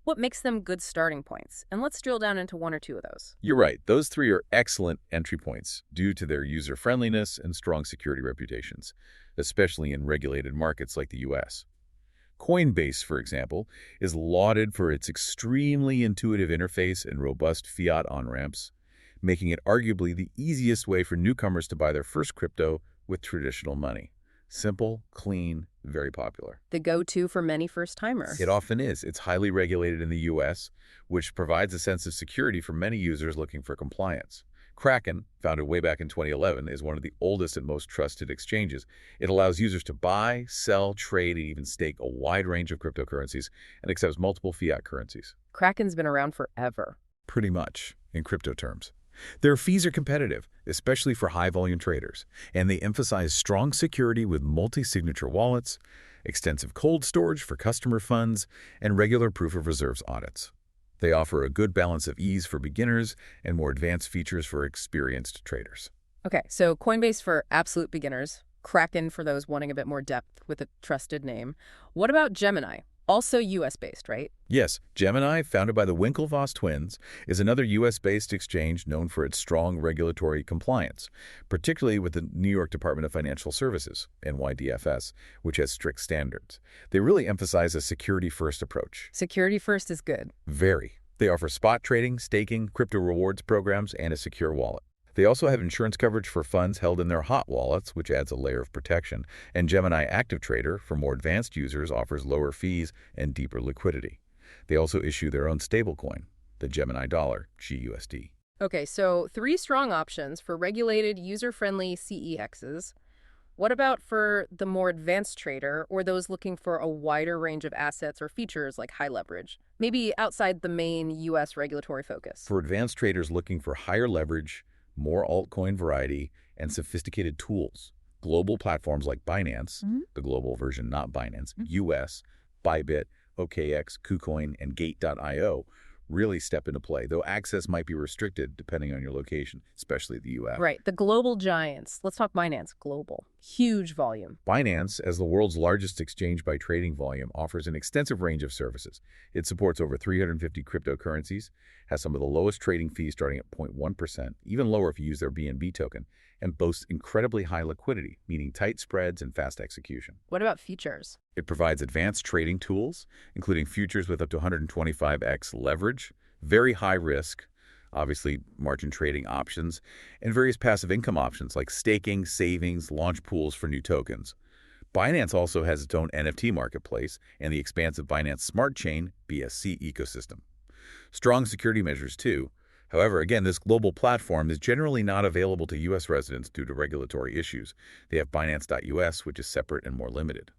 What makes them good starting points? And let's drill down into one or two of those. You're right. Those three are excellent entry points due to their user-friendliness and strong security reputations, especially in regulated markets like the U.S. Coinbase, for example, is lauded for its extremely intuitive interface and robust fiat on-ramps, making it arguably the easiest way for newcomers to buy their first crypto with traditional money. Simple, clean, very popular. The go-to for many first-timers. It often is. It's highly regulated in the U.S., which provides a sense of security for many users looking for compliance. Kraken, founded way back in 2011, is one of the oldest and most trusted exchanges. It allows users to buy, sell, trade, and even stake a wide range of cryptocurrencies and accepts multiple fiat currencies. Kraken's been around forever. Pretty much, in crypto terms. Their fees are competitive, especially for high-volume traders, and they emphasize strong security with multi-signature wallets, extensive cold storage for customer funds, and regular proof of reserves audits. They offer a good balance of ease for beginners and more advanced features for experienced traders. Okay, so Coinbase for absolute beginners, Kraken for those wanting a bit more depth with a trusted name. What about Gemini? Also US-based, right? Yes, Gemini, founded by the Winklevoss twins, is another US-based exchange known for its strong regulatory compliance, particularly with the New York Department of Financial Services, NYDFS, which has strict standards. They really emphasize a security-first approach. Security first is good. Very. They offer spot trading, staking, crypto rewards programs, and a secure wallet. They also have insurance coverage for funds held in their hot wallets, which adds a layer of protection. And Gemini Active Trader, for more advanced users, offers lower fees and deeper liquidity. They also issue their own stablecoin, the Gemini Dollar, GUSD. Okay, so 3 strong options for regulated, user-friendly CEXs. What about for the more advanced trader or those looking for a wider range of assets or features like high leverage, maybe outside the main U.S. regulatory focus? For advanced traders looking for higher leverage, more altcoin variety, and sophisticated tools, global platforms like Binance, the global version, not Binance, US, Bybit, OKX, KuCoin, and Gate.io really step into play, though access might be restricted depending on your location, especially the U.S. Right, the global giants. Let's talk Binance. Global. Huge volume. Binance, as the world's largest exchange by trading volume, offers an extensive range of services. It supports over 350 cryptocurrencies, has some of the lowest trading fees starting at 0.1%, even lower if you use their BNB token, and boasts incredibly high liquidity, meaning tight spreads and fast execution. What about features? It provides advanced trading tools, including futures with up to 125x leverage, very high risk, obviously margin trading options, and various passive income options like staking, savings, launch pools for new tokens. Binance also has its own NFT marketplace and the expansive Binance Smart Chain (BSC) ecosystem. Strong security measures, too. However, again, this global platform is generally not available to U.S. residents due to regulatory issues. They have Binance.us, which is separate and more limited.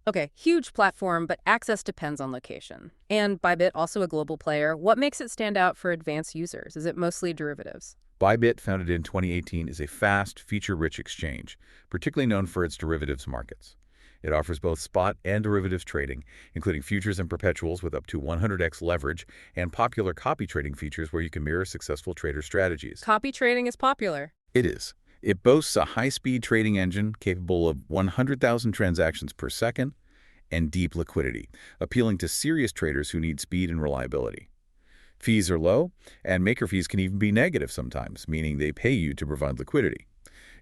Okay, huge platform, but access depends on location. And Bybit, also a global player, what makes it stand out for advanced users? Is it mostly derivatives? Bybit, founded in 2018, is a fast, feature-rich exchange, particularly known for its derivatives markets. It offers both spot and derivatives trading, including futures and perpetuals with up to 100x leverage and popular copy trading features where you can mirror successful trader strategies. Copy trading is popular. It is. It boasts a high-speed trading engine capable of 100,000 transactions per second and deep liquidity, appealing to serious traders who need speed and reliability. Fees are low, and maker fees can even be negative sometimes, meaning they pay you to provide liquidity.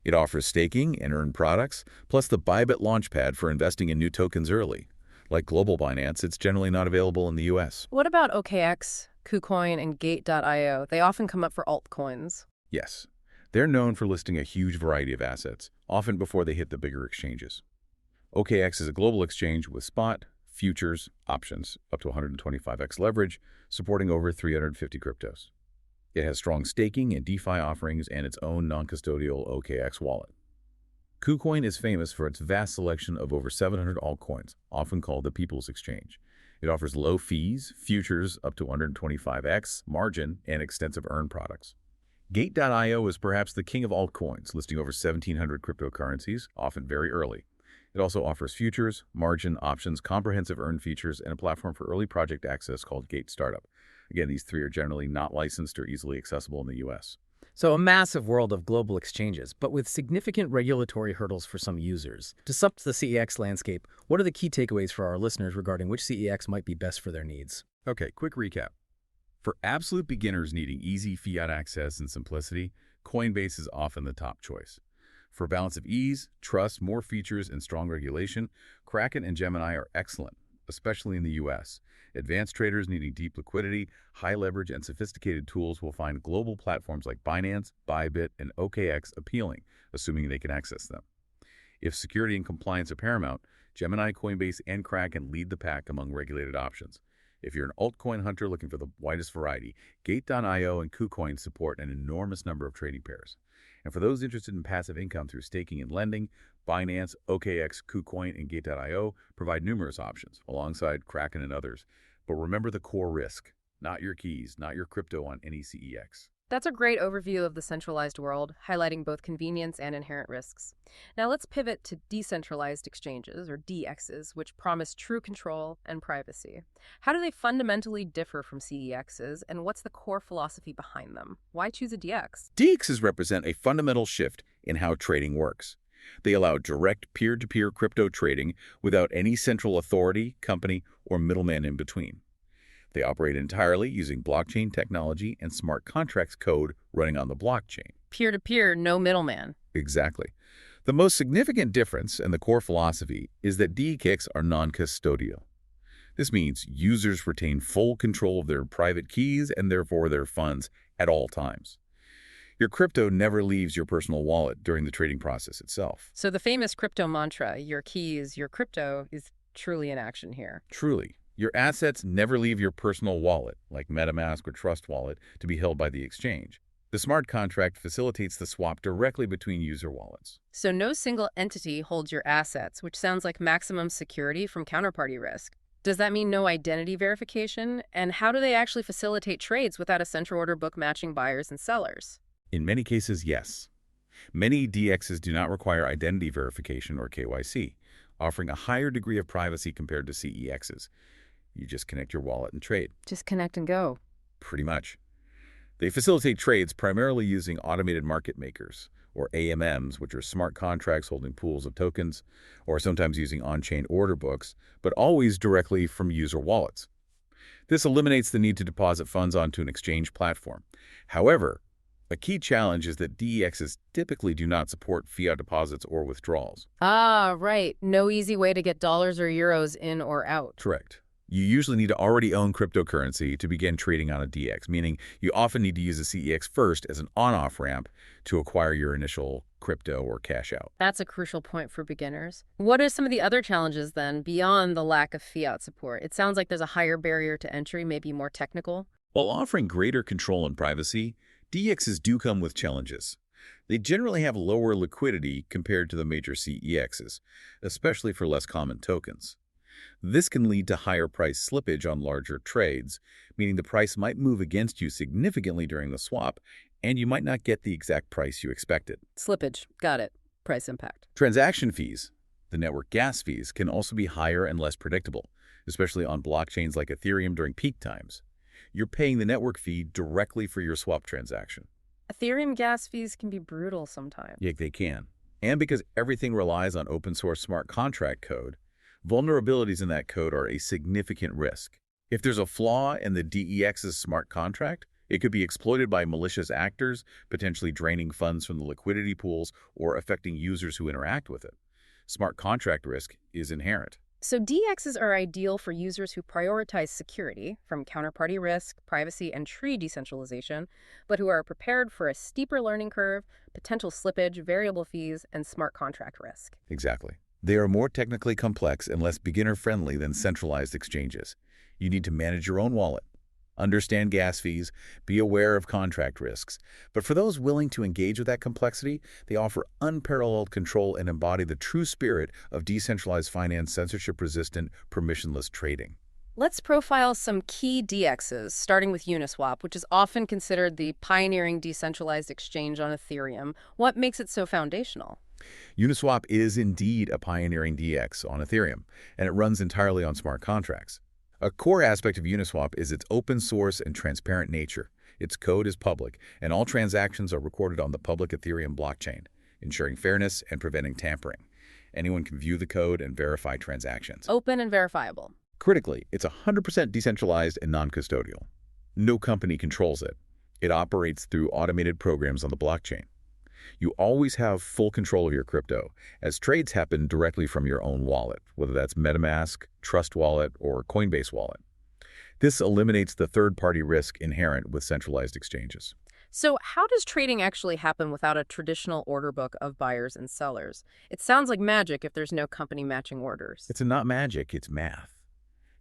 It offers staking and earned products, plus the Bybit Launchpad for investing in new tokens early. Like global Binance, it's generally not available in the U.S. What about OKX, KuCoin, and Gate.io? They often come up for altcoins. Yes, they're known for listing a huge variety of assets, often before they hit the bigger exchanges. OKX is a global exchange with spot, futures, options, up to 125x leverage, supporting over 350 cryptos. It has strong staking and DeFi offerings and its own non-custodial OKX wallet. KuCoin is famous for its vast selection of over 700 altcoins, often called the People's Exchange. It offers low fees, futures up to 125x, margin, and extensive earned products. Gate.io is perhaps the king of altcoins, listing over 1,700 cryptocurrencies, often very early. It also offers futures, margin, options, comprehensive earned features, and a platform for early project access called Gate Startup. Again, these three are generally not licensed or easily accessible in the U.S. So a massive world of global exchanges, but with significant regulatory hurdles for some users. To sum up the CEX landscape, what are the key takeaways for our listeners regarding which CEX might be best for their needs? Okay, quick recap. For absolute beginners needing easy fiat access and simplicity, Coinbase is often the top choice. For a balance of ease, trust, more features, and strong regulation, Kraken and Gemini are excellent, especially in the U.S. Advanced traders needing deep liquidity, high leverage, and sophisticated tools will find global platforms like Binance, Bybit, and OKX appealing, assuming they can access them. If security and compliance are paramount, Gemini, Coinbase, and Kraken lead the pack among regulated options. If you're an altcoin hunter looking for the widest variety, Gate.io and KuCoin support an enormous number of trading pairs. And for those interested in passive income through staking and lending, Binance, OKX, KuCoin, and Gate.io provide numerous options, alongside Kraken and others. But remember the core risk, not your keys, not your crypto on any CEX. That's a great overview of the centralized world, highlighting both convenience and inherent risks. Now let's pivot to decentralized exchanges, or DEXs, which promise true control and privacy. How do they fundamentally differ from CEXs, and what's the core philosophy behind them? Why choose a DEX? DEXs represent a fundamental shift in how trading works. They allow direct peer-to-peer crypto trading without any central authority, company, or middleman in between. They operate entirely using blockchain technology and smart contracts code running on the blockchain. Peer-to-peer, no middleman. Exactly. The most significant difference in the core philosophy is that DEX are non-custodial. This means users retain full control of their private keys and therefore their funds at all times. Your crypto never leaves your personal wallet during the trading process itself. So the famous crypto mantra, your keys, your crypto, is truly in action here. Truly. Your assets never leave your personal wallet, like MetaMask or Trust Wallet, to be held by the exchange. The smart contract facilitates the swap directly between user wallets. So no single entity holds your assets, which sounds like maximum security from counterparty risk. Does that mean no identity verification? And how do they actually facilitate trades without a central order book matching buyers and sellers? In many cases, yes. Many DEXs do not require identity verification or KYC, offering a higher degree of privacy compared to CEXs. You just connect your wallet and trade. Just connect and go. Pretty much. They facilitate trades primarily using automated market makers, or AMMs, which are smart contracts holding pools of tokens, or sometimes using on-chain order books, but always directly from user wallets. This eliminates the need to deposit funds onto an exchange platform. However, a key challenge is that DEXs typically do not support fiat deposits or withdrawals. Ah, right. No easy way to get dollars or euros in or out. Correct. You usually need to already own cryptocurrency to begin trading on a DEX, meaning you often need to use a CEX first as an on-off ramp to acquire your initial crypto or cash out. That's a crucial point for beginners. What are some of the other challenges then, beyond the lack of fiat support? It sounds like there's a higher barrier to entry, maybe more technical. While offering greater control and privacy, DEXs do come with challenges. They generally have lower liquidity compared to the major CEXs, especially for less common tokens. This can lead to higher price slippage on larger trades, meaning the price might move against you significantly during the swap, and you might not get the exact price you expected. Slippage. Got it. Price impact. Transaction fees, the network gas fees, can also be higher and less predictable, especially on blockchains like Ethereum during peak times. You're paying the network fee directly for your swap transaction. Ethereum gas fees can be brutal sometimes. Yeah, they can. And because everything relies on open source smart contract code, vulnerabilities in that code are a significant risk. If there's a flaw in the DEX's smart contract, it could be exploited by malicious actors, potentially draining funds from the liquidity pools or affecting users who interact with it. Smart contract risk is inherent. So DEXs are ideal for users who prioritize security from counterparty risk, privacy, and tree decentralization, but who are prepared for a steeper learning curve, potential slippage, variable fees, and smart contract risk. Exactly. They are more technically complex and less beginner-friendly than centralized exchanges. You need to manage your own wallet, understand gas fees, be aware of contract risks. But for those willing to engage with that complexity, they offer unparalleled control and embody the true spirit of decentralized finance, censorship-resistant, permissionless trading. Let's profile some key DEXs, starting with Uniswap, which is often considered the pioneering decentralized exchange on Ethereum. What makes it so foundational? Uniswap is indeed a pioneering DEX on Ethereum, and it runs entirely on smart contracts. A core aspect of Uniswap is its open source and transparent nature. Its code is public, and all transactions are recorded on the public Ethereum blockchain, ensuring fairness and preventing tampering. Anyone can view the code and verify transactions. Open and verifiable. Critically, it's 100% decentralized and non-custodial. No company controls it. It operates through automated programs on the blockchain. You always have full control of your crypto, as trades happen directly from your own wallet, whether that's MetaMask, Trust Wallet, or Coinbase Wallet. This eliminates the third-party risk inherent with centralized exchanges. So how does trading actually happen without a traditional order book of buyers and sellers? It sounds like magic if there's no company matching orders. It's not magic, it's math.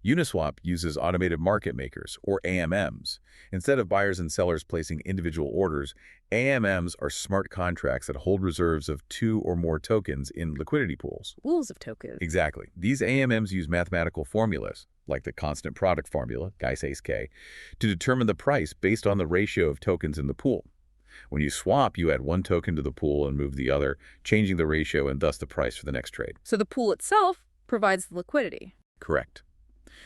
Uniswap uses automated market makers, or AMMs. Instead of buyers and sellers placing individual orders, AMMs are smart contracts that hold reserves of 2 or more tokens in liquidity pools. Pools of tokens. Exactly. These AMMs use mathematical formulas, like the constant product formula, Geiss-K, to determine the price based on the ratio of tokens in the pool. When you swap, you add one token to the pool and move the other, changing the ratio and thus the price for the next trade. So the pool itself provides the liquidity. Correct.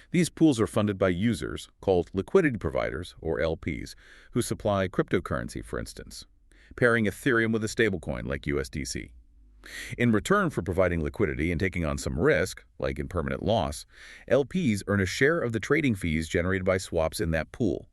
These pools are funded by users, called liquidity providers, or LPs, who supply cryptocurrency, for instance, pairing Ethereum with a stablecoin like USDC. In return for providing liquidity and taking on some risk, like impermanent loss, LPs earn a share of the trading fees generated by swaps in that pool.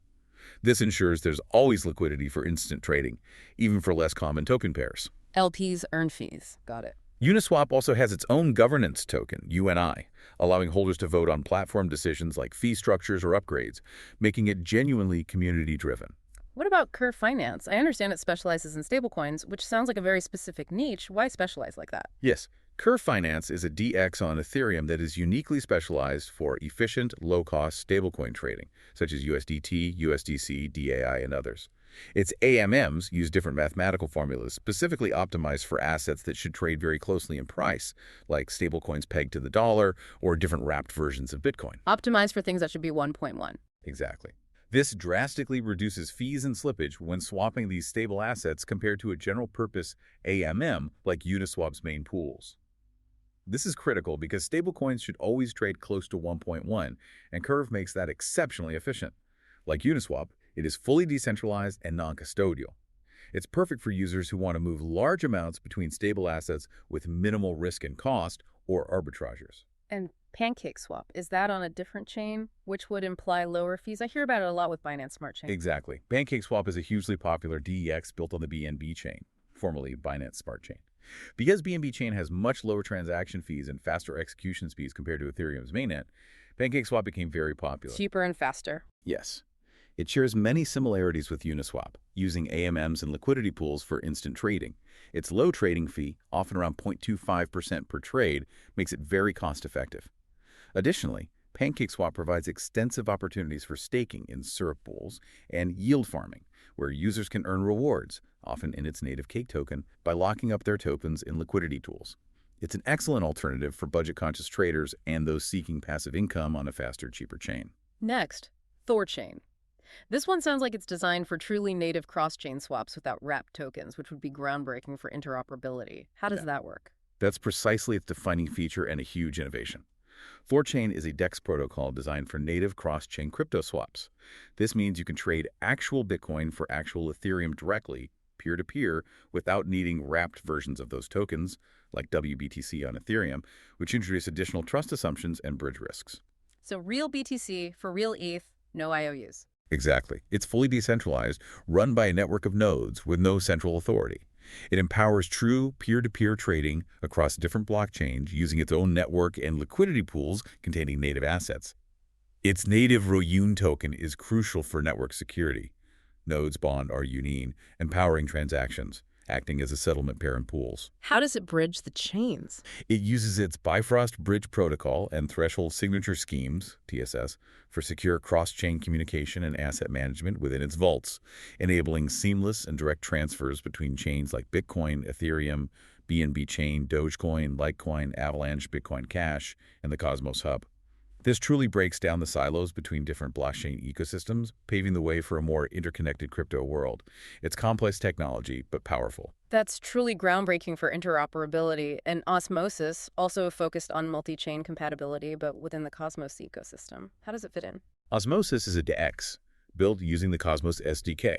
This ensures there's always liquidity for instant trading, even for less common token pairs. LPs earn fees. Got it. Uniswap also has its own governance token, UNI, allowing holders to vote on platform decisions like fee structures or upgrades, making it genuinely community-driven. What about Curve Finance? I understand it specializes in stablecoins, which sounds like a very specific niche. Why specialize like that? Yes, Curve Finance is a DX on Ethereum that is uniquely specialized for efficient, low-cost stablecoin trading, such as USDT, USDC, DAI, and others. Its AMMs use different mathematical formulas specifically optimized for assets that should trade very closely in price, like stablecoins pegged to the dollar or different wrapped versions of Bitcoin. Optimized for things that should be 1.1. Exactly. This drastically reduces fees and slippage when swapping these stable assets compared to a general-purpose AMM like Uniswap's main pools. This is critical because stablecoins should always trade close to 1.1, and Curve makes that exceptionally efficient. Like Uniswap, it is fully decentralized and non-custodial. It's perfect for users who want to move large amounts between stable assets with minimal risk and cost, or arbitrageurs. And PancakeSwap, is that on a different chain, which would imply lower fees? I hear about it a lot with Binance Smart Chain. Exactly. PancakeSwap is a hugely popular DEX built on the BNB chain, formerly Binance Smart Chain. Because BNB chain has much lower transaction fees and faster execution speeds compared to Ethereum's mainnet, PancakeSwap became very popular. Cheaper and faster. Yes. It shares many similarities with Uniswap, using AMMs and liquidity pools for instant trading. Its low trading fee, often around 0.25% per trade, makes it very cost-effective. Additionally, PancakeSwap provides extensive opportunities for staking in syrup pools and yield farming, where users can earn rewards, often in its native cake token, by locking up their tokens in liquidity tools. It's an excellent alternative for budget-conscious traders and those seeking passive income on a faster, cheaper chain. Next, Thorchain. This one sounds like it's designed for truly native cross-chain swaps without wrapped tokens, which would be groundbreaking for interoperability. How does that work? That's precisely its defining feature and a huge innovation. Thorchain is a DEX protocol designed for native cross-chain crypto swaps. This means you can trade actual Bitcoin for actual Ethereum directly, peer-to-peer, without needing wrapped versions of those tokens, like WBTC on Ethereum, which introduce additional trust assumptions and bridge risks. So real BTC for real ETH, no IOUs. Exactly. It's fully decentralized, run by a network of nodes with no central authority. It empowers true peer-to-peer trading across different blockchains using its own network and liquidity pools containing native assets. Its native Royun token is crucial for network security. Nodes bond are Unin, empowering transactions, acting as a settlement pair in pools. How does it bridge the chains? It uses its Bifrost Bridge Protocol and Threshold Signature Schemes, TSS, for secure cross-chain communication and asset management within its vaults, enabling seamless and direct transfers between chains like Bitcoin, Ethereum, BNB Chain, Dogecoin, Litecoin, Avalanche, Bitcoin Cash, and the Cosmos Hub. This truly breaks down the silos between different blockchain ecosystems, paving the way for a more interconnected crypto world. It's complex technology, but powerful. That's truly groundbreaking for interoperability, and Osmosis also focused on multi-chain compatibility, but within the Cosmos ecosystem. How does it fit in? Osmosis is a DEX, built using the Cosmos SDK,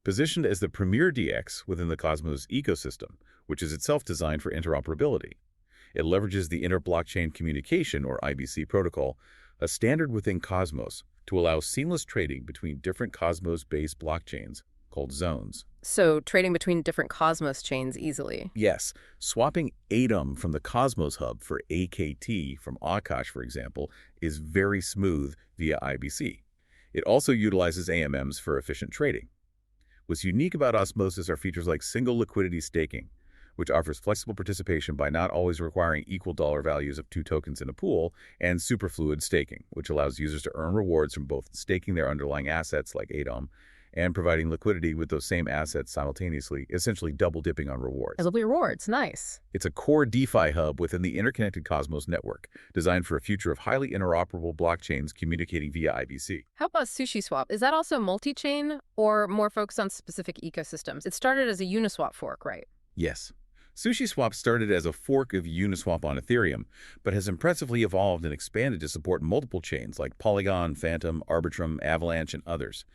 positioned as the premier DEX within the Cosmos ecosystem, which is itself designed for interoperability. It leverages the Inter-Blockchain Communication, or IBC protocol, a standard within Cosmos, to allow seamless trading between different Cosmos-based blockchains, called zones. So trading between different Cosmos chains easily. Yes, swapping ATOM from the Cosmos Hub for AKT from Akash, for example, is very smooth via IBC. It also utilizes AMMs for efficient trading. What's unique about Osmosis are features like single liquidity staking, which offers flexible participation by not always requiring equal dollar values of two tokens in a pool, and superfluid staking, which allows users to earn rewards from both staking their underlying assets like ATOM and providing liquidity with those same assets simultaneously, essentially double-dipping on rewards. Double rewards, nice. It's a core DeFi hub within the interconnected Cosmos network, designed for a future of highly interoperable blockchains communicating via IBC. How about SushiSwap? Is that also multi-chain or more focused on specific ecosystems? It started as a Uniswap fork, right? Yes. SushiSwap started as a fork of Uniswap on Ethereum, but has impressively evolved and expanded to support multiple chains like Polygon, Phantom, Arbitrum, Avalanche, and others.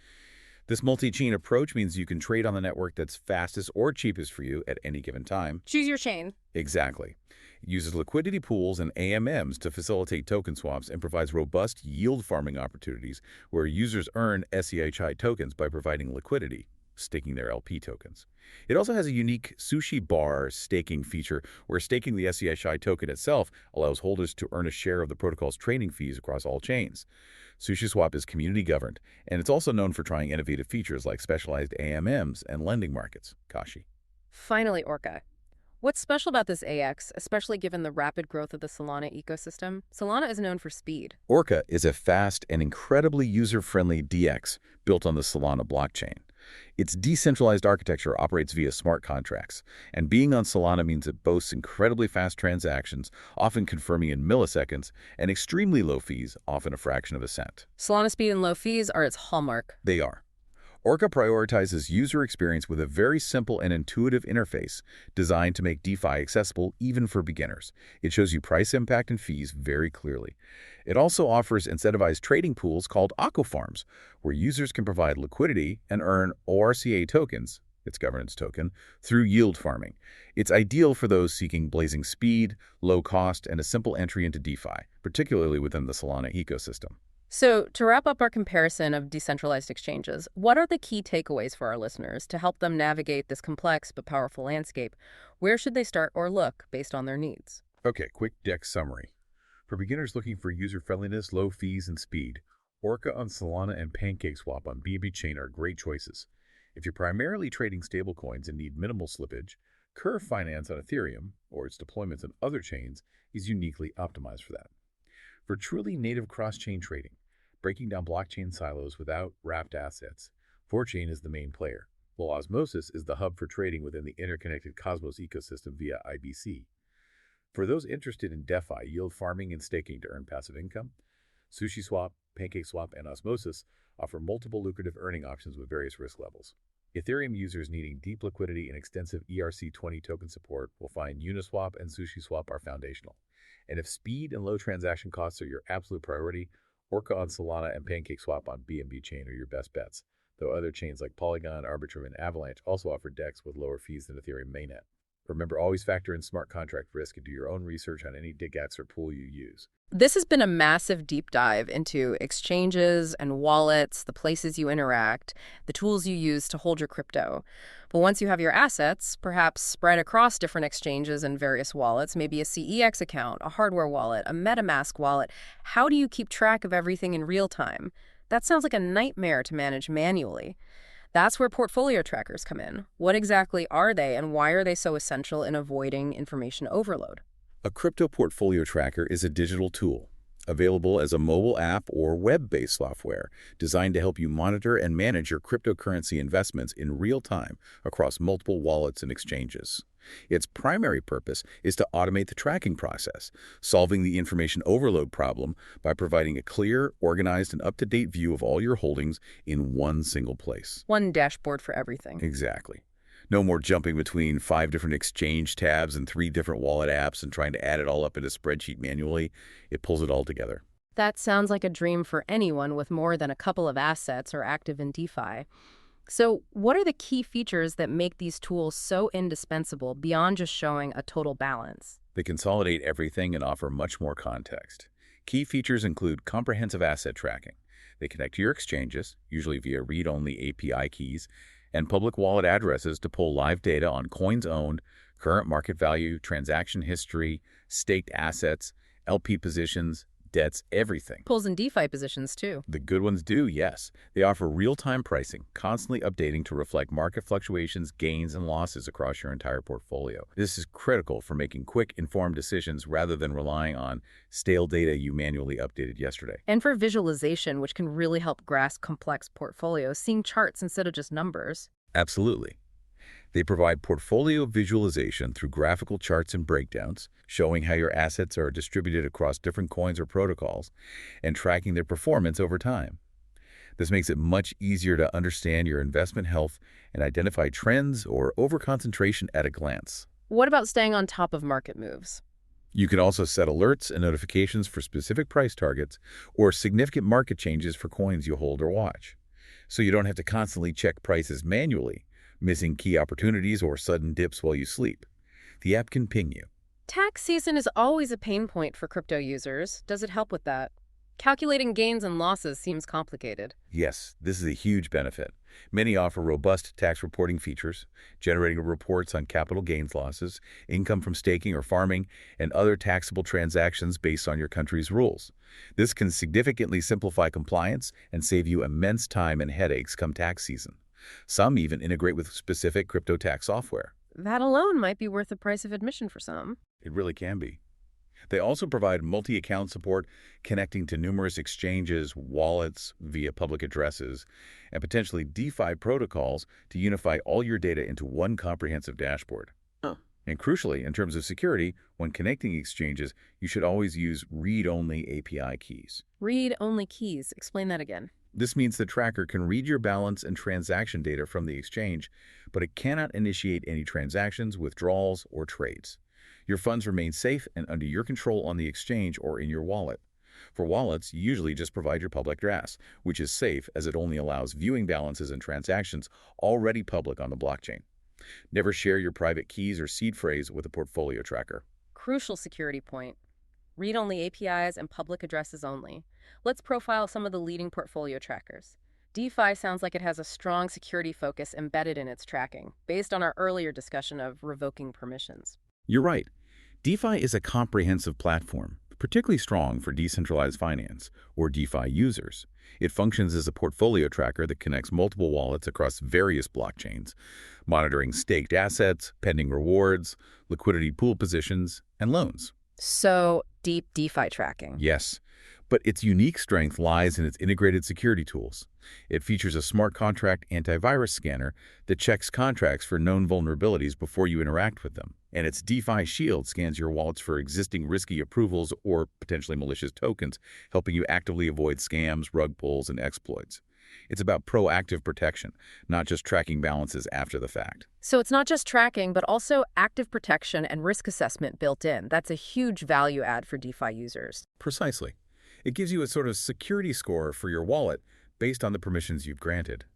This multi-chain approach means you can trade on the network that's fastest or cheapest for you at any given time. Choose your chain. Exactly. It uses liquidity pools and AMMs to facilitate token swaps and provides robust yield farming opportunities where users earn SEHI tokens by providing liquidity, staking their LP tokens. It also has a unique sushi bar staking feature where staking the SEHI token itself allows holders to earn a share of the protocol's trading fees across all chains. SushiSwap is community-governed, and it's also known for trying innovative features like specialized AMMs and lending markets. Kashi. Finally, Orca. What's special about this AX, especially given the rapid growth of the Solana ecosystem? Solana is known for speed. Orca is a fast and incredibly user-friendly DX built on the Solana blockchain. Its decentralized architecture operates via smart contracts, and being on Solana means it boasts incredibly fast transactions, often confirming in milliseconds, and extremely low fees, often a fraction of a cent. Solana speed and low fees are its hallmark. They are. Orca prioritizes user experience with a very simple and intuitive interface designed to make DeFi accessible even for beginners. It shows you price impact and fees very clearly. It also offers incentivized trading pools called Aqua Farms, where users can provide liquidity and earn ORCA tokens, its governance token, through yield farming. It's ideal for those seeking blazing speed, low cost, and a simple entry into DeFi, particularly within the Solana ecosystem. So, to wrap up our comparison of decentralized exchanges, what are the key takeaways for our listeners to help them navigate this complex but powerful landscape? Where should they start or look based on their needs? Okay, quick DEX summary. For beginners looking for user-friendliness, low fees, and speed, Orca on Solana and PancakeSwap on BNB Chain are great choices. If you're primarily trading stablecoins and need minimal slippage, Curve Finance on Ethereum, or its deployments on other chains, is uniquely optimized for that. For truly native cross-chain trading, breaking down blockchain silos without wrapped assets, 4chain is the main player, while Osmosis is the hub for trading within the interconnected Cosmos ecosystem via IBC. For those interested in DeFi, yield farming and staking to earn passive income, SushiSwap, PancakeSwap, and Osmosis offer multiple lucrative earning options with various risk levels. Ethereum users needing deep liquidity and extensive ERC20 token support will find Uniswap and SushiSwap are foundational. And if speed and low transaction costs are your absolute priority, Orca on Solana and PancakeSwap on BNB Chain are your best bets, though other chains like Polygon, Arbitrum, and Avalanche also offer DEX with lower fees than Ethereum mainnet. Remember, always factor in smart contract risk and do your own research on any DIGAX or pool you use. This has been a massive deep dive into exchanges and wallets, the places you interact, the tools you use to hold your crypto. But once you have your assets, perhaps spread across different exchanges and various wallets, maybe a CEX account, a hardware wallet, a MetaMask wallet, how do you keep track of everything in real time? That sounds like a nightmare to manage manually. That's where portfolio trackers come in. What exactly are they, and why are they so essential in avoiding information overload? A crypto portfolio tracker is a digital tool, available as a mobile app or web-based software designed to help you monitor and manage your cryptocurrency investments in real time across multiple wallets and exchanges. Its primary purpose is to automate the tracking process, solving the information overload problem by providing a clear, organized, and up-to-date view of all your holdings in one single place. One dashboard for everything. Exactly. No more jumping between 5 different exchange tabs and 3 different wallet apps and trying to add it all up in a spreadsheet manually. It pulls it all together. That sounds like a dream for anyone with more than a couple of assets or active in DeFi. So what are the key features that make these tools so indispensable beyond just showing a total balance? They consolidate everything and offer much more context. Key features include comprehensive asset tracking. They connect to your exchanges, usually via read-only API keys, and public wallet addresses to pull live data on coins owned, current market value, transaction history, staked assets, LP positions, debts, everything. Pulls in DeFi positions, too. The good ones do, yes. They offer real-time pricing, constantly updating to reflect market fluctuations, gains, and losses across your entire portfolio. This is critical for making quick, informed decisions rather than relying on stale data you manually updated yesterday. And for visualization, which can really help grasp complex portfolios, seeing charts instead of just numbers. Absolutely. They provide portfolio visualization through graphical charts and breakdowns, showing how your assets are distributed across different coins or protocols, and tracking their performance over time. This makes it much easier to understand your investment health and identify trends or overconcentration at a glance. What about staying on top of market moves? You can also set alerts and notifications for specific price targets or significant market changes for coins you hold or watch, so you don't have to constantly check prices manually, missing key opportunities or sudden dips while you sleep. The app can ping you. Tax season is always a pain point for crypto users. Does it help with that? Calculating gains and losses seems complicated. Yes, this is a huge benefit. Many offer robust tax reporting features, generating reports on capital gains losses, income from staking or farming, and other taxable transactions based on your country's rules. This can significantly simplify compliance and save you immense time and headaches come tax season. Some even integrate with specific crypto tax software. That alone might be worth the price of admission for some. It really can be. They also provide multi-account support, connecting to numerous exchanges, wallets via public addresses, and potentially DeFi protocols to unify all your data into one comprehensive dashboard. And crucially, in terms of security, when connecting exchanges, you should always use read-only API keys. Read-only keys. Explain that again. This means the tracker can read your balance and transaction data from the exchange, but it cannot initiate any transactions, withdrawals, or trades. Your funds remain safe and under your control on the exchange or in your wallet. For wallets, you usually just provide your public address, which is safe as it only allows viewing balances and transactions already public on the blockchain. Never share your private keys or seed phrase with a portfolio tracker. Crucial security point. Read-only APIs and public addresses only. Let's profile some of the leading portfolio trackers. DeFi sounds like it has a strong security focus embedded in its tracking, based on our earlier discussion of revoking permissions. You're right. DeFi is a comprehensive platform, particularly strong for decentralized finance, or DeFi users. It functions as a portfolio tracker that connects multiple wallets across various blockchains, monitoring staked assets, pending rewards, liquidity pool positions, and loans. So, deep DeFi tracking. Yes, but its unique strength lies in its integrated security tools. It features a smart contract antivirus scanner that checks contracts for known vulnerabilities before you interact with them. And its DeFi Shield scans your wallets for existing risky approvals or potentially malicious tokens, helping you actively avoid scams, rug pulls, and exploits. It's about proactive protection, not just tracking balances after the fact. So it's not just tracking, but also active protection and risk assessment built in. That's a huge value add for DeFi users. Precisely. It gives you a sort of security score for your wallet based on the permissions you've granted.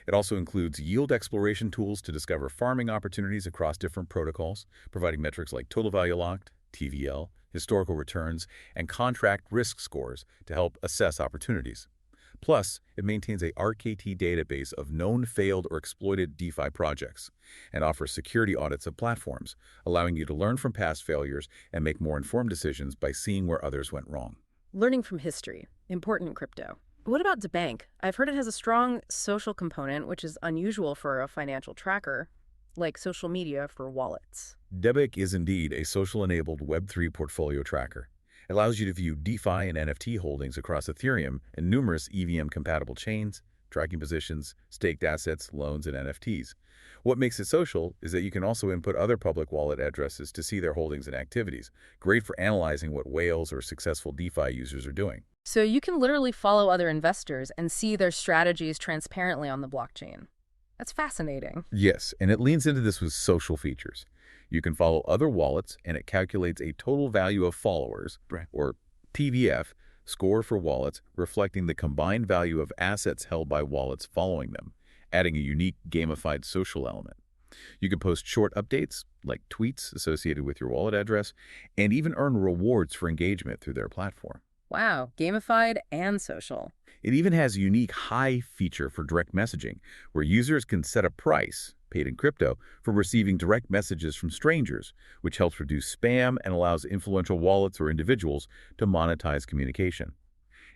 It also includes yield exploration tools to discover farming opportunities across different protocols, providing metrics like total value locked, TVL, historical returns, and contract risk scores to help assess opportunities. Plus, it maintains a RKT database of known failed or exploited DeFi projects and offers security audits of platforms, allowing you to learn from past failures and make more informed decisions by seeing where others went wrong. Learning from history, important in crypto. What about DeBank? I've heard it has a strong social component, which is unusual for a financial tracker, like social media for wallets. DeBank is indeed a social-enabled Web3 portfolio tracker. It allows you to view DeFi and NFT holdings across Ethereum and numerous EVM-compatible chains, tracking positions, staked assets, loans, and NFTs. What makes it social is that you can also input other public wallet addresses to see their holdings and activities, great for analyzing what whales or successful DeFi users are doing. So you can literally follow other investors and see their strategies transparently on the blockchain. That's fascinating. Yes, and it leans into this with social features. You can follow other wallets, and it calculates a total value of followers, or TVF, score for wallets, reflecting the combined value of assets held by wallets following them, adding a unique gamified social element. You can post short updates, like tweets associated with your wallet address, and even earn rewards for engagement through their platform. Wow, gamified and social. It even has a unique high feature for direct messaging, where users can set a price, paid in crypto, for receiving direct messages from strangers, which helps reduce spam and allows influential wallets or individuals to monetize communication.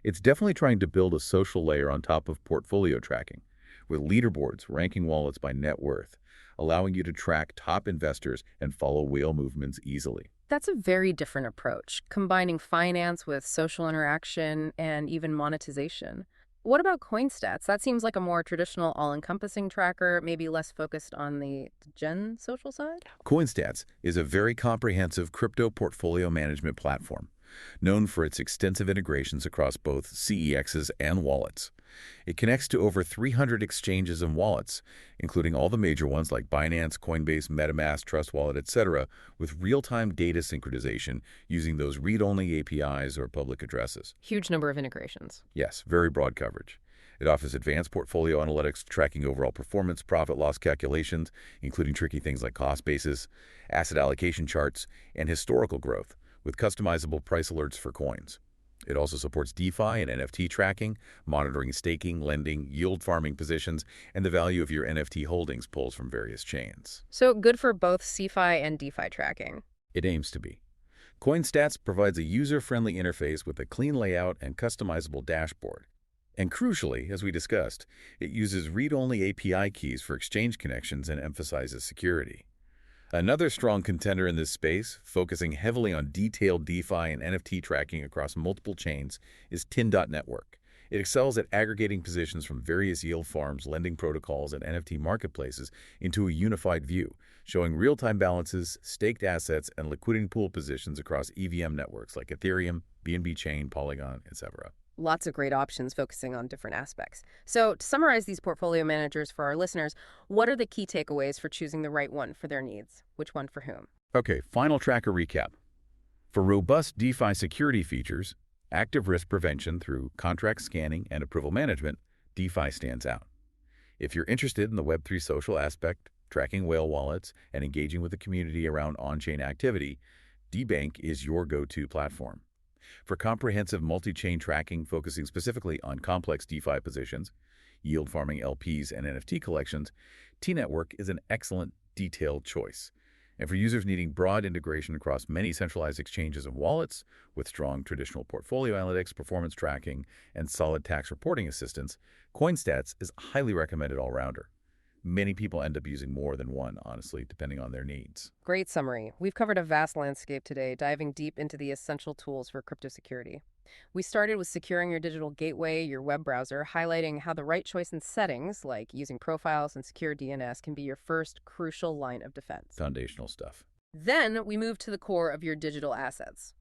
It's definitely trying to build a social layer on top of portfolio tracking, with leaderboards ranking wallets by net worth, allowing you to track top investors and follow whale movements easily. That's a very different approach, combining finance with social interaction and even monetization. What about CoinStats? That seems like a more traditional all-encompassing tracker, maybe less focused on the gen social side? CoinStats is a very comprehensive crypto portfolio management platform, known for its extensive integrations across both CEXs and wallets. It connects to over 300 exchanges and wallets, including all the major ones like Binance, Coinbase, MetaMask, Trust Wallet, etc., with real-time data synchronization using those read-only APIs or public addresses. Huge number of integrations. Yes, very broad coverage. It offers advanced portfolio analytics, tracking overall performance, profit-loss calculations, including tricky things like cost basis, asset allocation charts, and historical growth, with customizable price alerts for coins. It also supports DeFi and NFT tracking, monitoring staking, lending, yield farming positions, and the value of your NFT holdings pulls from various chains. So good for both CeFi and DeFi tracking. It aims to be. CoinStats provides a user-friendly interface with a clean layout and customizable dashboard. And crucially, as we discussed, it uses read-only API keys for exchange connections and emphasizes security. Another strong contender in this space, focusing heavily on detailed DeFi and NFT tracking across multiple chains, is Tin.Network. It excels at aggregating positions from various yield farms, lending protocols, and NFT marketplaces into a unified view, showing real-time balances, staked assets, and liquidity pool positions across EVM networks like Ethereum, BNB Chain, Polygon, etc. Lots of great options focusing on different aspects. So to summarize these portfolio managers for our listeners, what are the key takeaways for choosing the right one for their needs? Which one for whom? Okay, final tracker recap. For robust DeFi security features, active risk prevention through contract scanning and approval management, DeFi stands out. If you're interested in the Web3 social aspect, tracking whale wallets, and engaging with the community around on-chain activity, DeBank is your go-to platform. For comprehensive multi-chain tracking focusing specifically on complex DeFi positions, yield farming LPs, and NFT collections, T-Network is an excellent, detailed choice. And for users needing broad integration across many centralized exchanges and wallets, with strong traditional portfolio analytics, performance tracking, and solid tax reporting assistance, CoinStats is a highly recommended all-rounder. Many people end up using more than one, honestly, depending on their needs. Great summary. We've covered a vast landscape today, diving deep into the essential tools for crypto security. We started with securing your digital gateway, your web browser, highlighting how the right choice in settings, like using profiles and secure DNS, can be your first crucial line of defense. Foundational stuff. Then we moved to the core of your digital assets.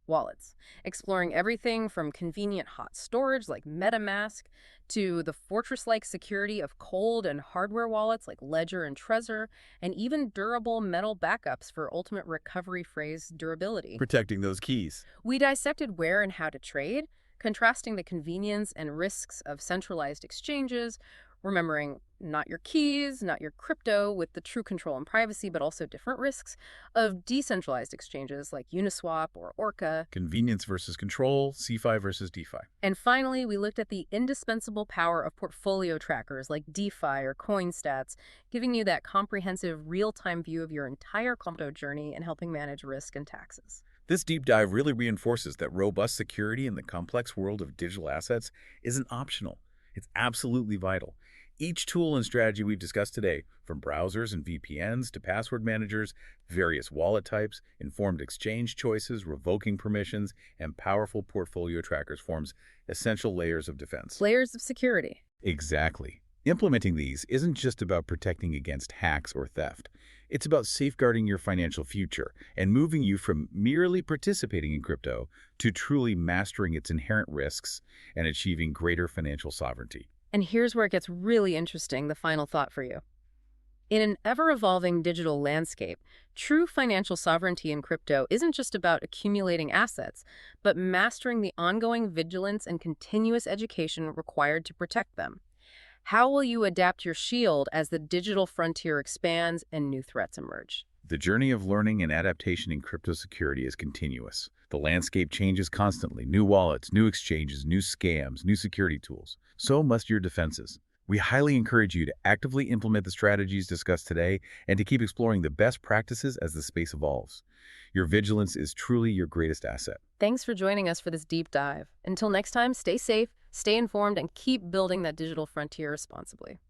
Wallets, exploring everything from convenient hot storage like MetaMask to the fortress-like security of cold and hardware wallets like Ledger and Trezor, and even durable metal backups for ultimate recovery phrase durability. Protecting those keys. We dissected where and how to trade, contrasting the convenience and risks of centralized exchanges, remembering not your keys, not your crypto with the true control and privacy, but also different risks of decentralized exchanges like Uniswap or Orca. Convenience versus control, CeFi versus DeFi. And finally, we looked at the indispensable power of portfolio trackers like DeFi or CoinStats, giving you that comprehensive real-time view of your entire crypto journey and helping manage risk and taxes. This deep dive really reinforces that robust security in the complex world of digital assets isn't optional. It's absolutely vital. Each tool and strategy we've discussed today, from browsers and VPNs to password managers, various wallet types, informed exchange choices, revoking permissions, and powerful portfolio trackers forms essential layers of defense. Layers of security. Exactly. Implementing these isn't just about protecting against hacks or theft. It's about safeguarding your financial future and moving you from merely participating in crypto to truly mastering its inherent risks and achieving greater financial sovereignty. And here's where it gets really interesting, the final thought for you. In an ever-evolving digital landscape, true financial sovereignty in crypto isn't just about accumulating assets, but mastering the ongoing vigilance and continuous education required to protect them. How will you adapt your shield as the digital frontier expands and new threats emerge? The journey of learning and adaptation in crypto security is continuous. The landscape changes constantly. New wallets, new exchanges, new scams, new security tools. So must your defenses. We highly encourage you to actively implement the strategies discussed today and to keep exploring the best practices as the space evolves. Your vigilance is truly your greatest asset. Thanks for joining us for this deep dive. Until next time, stay safe, stay informed, and keep building that digital frontier responsibly.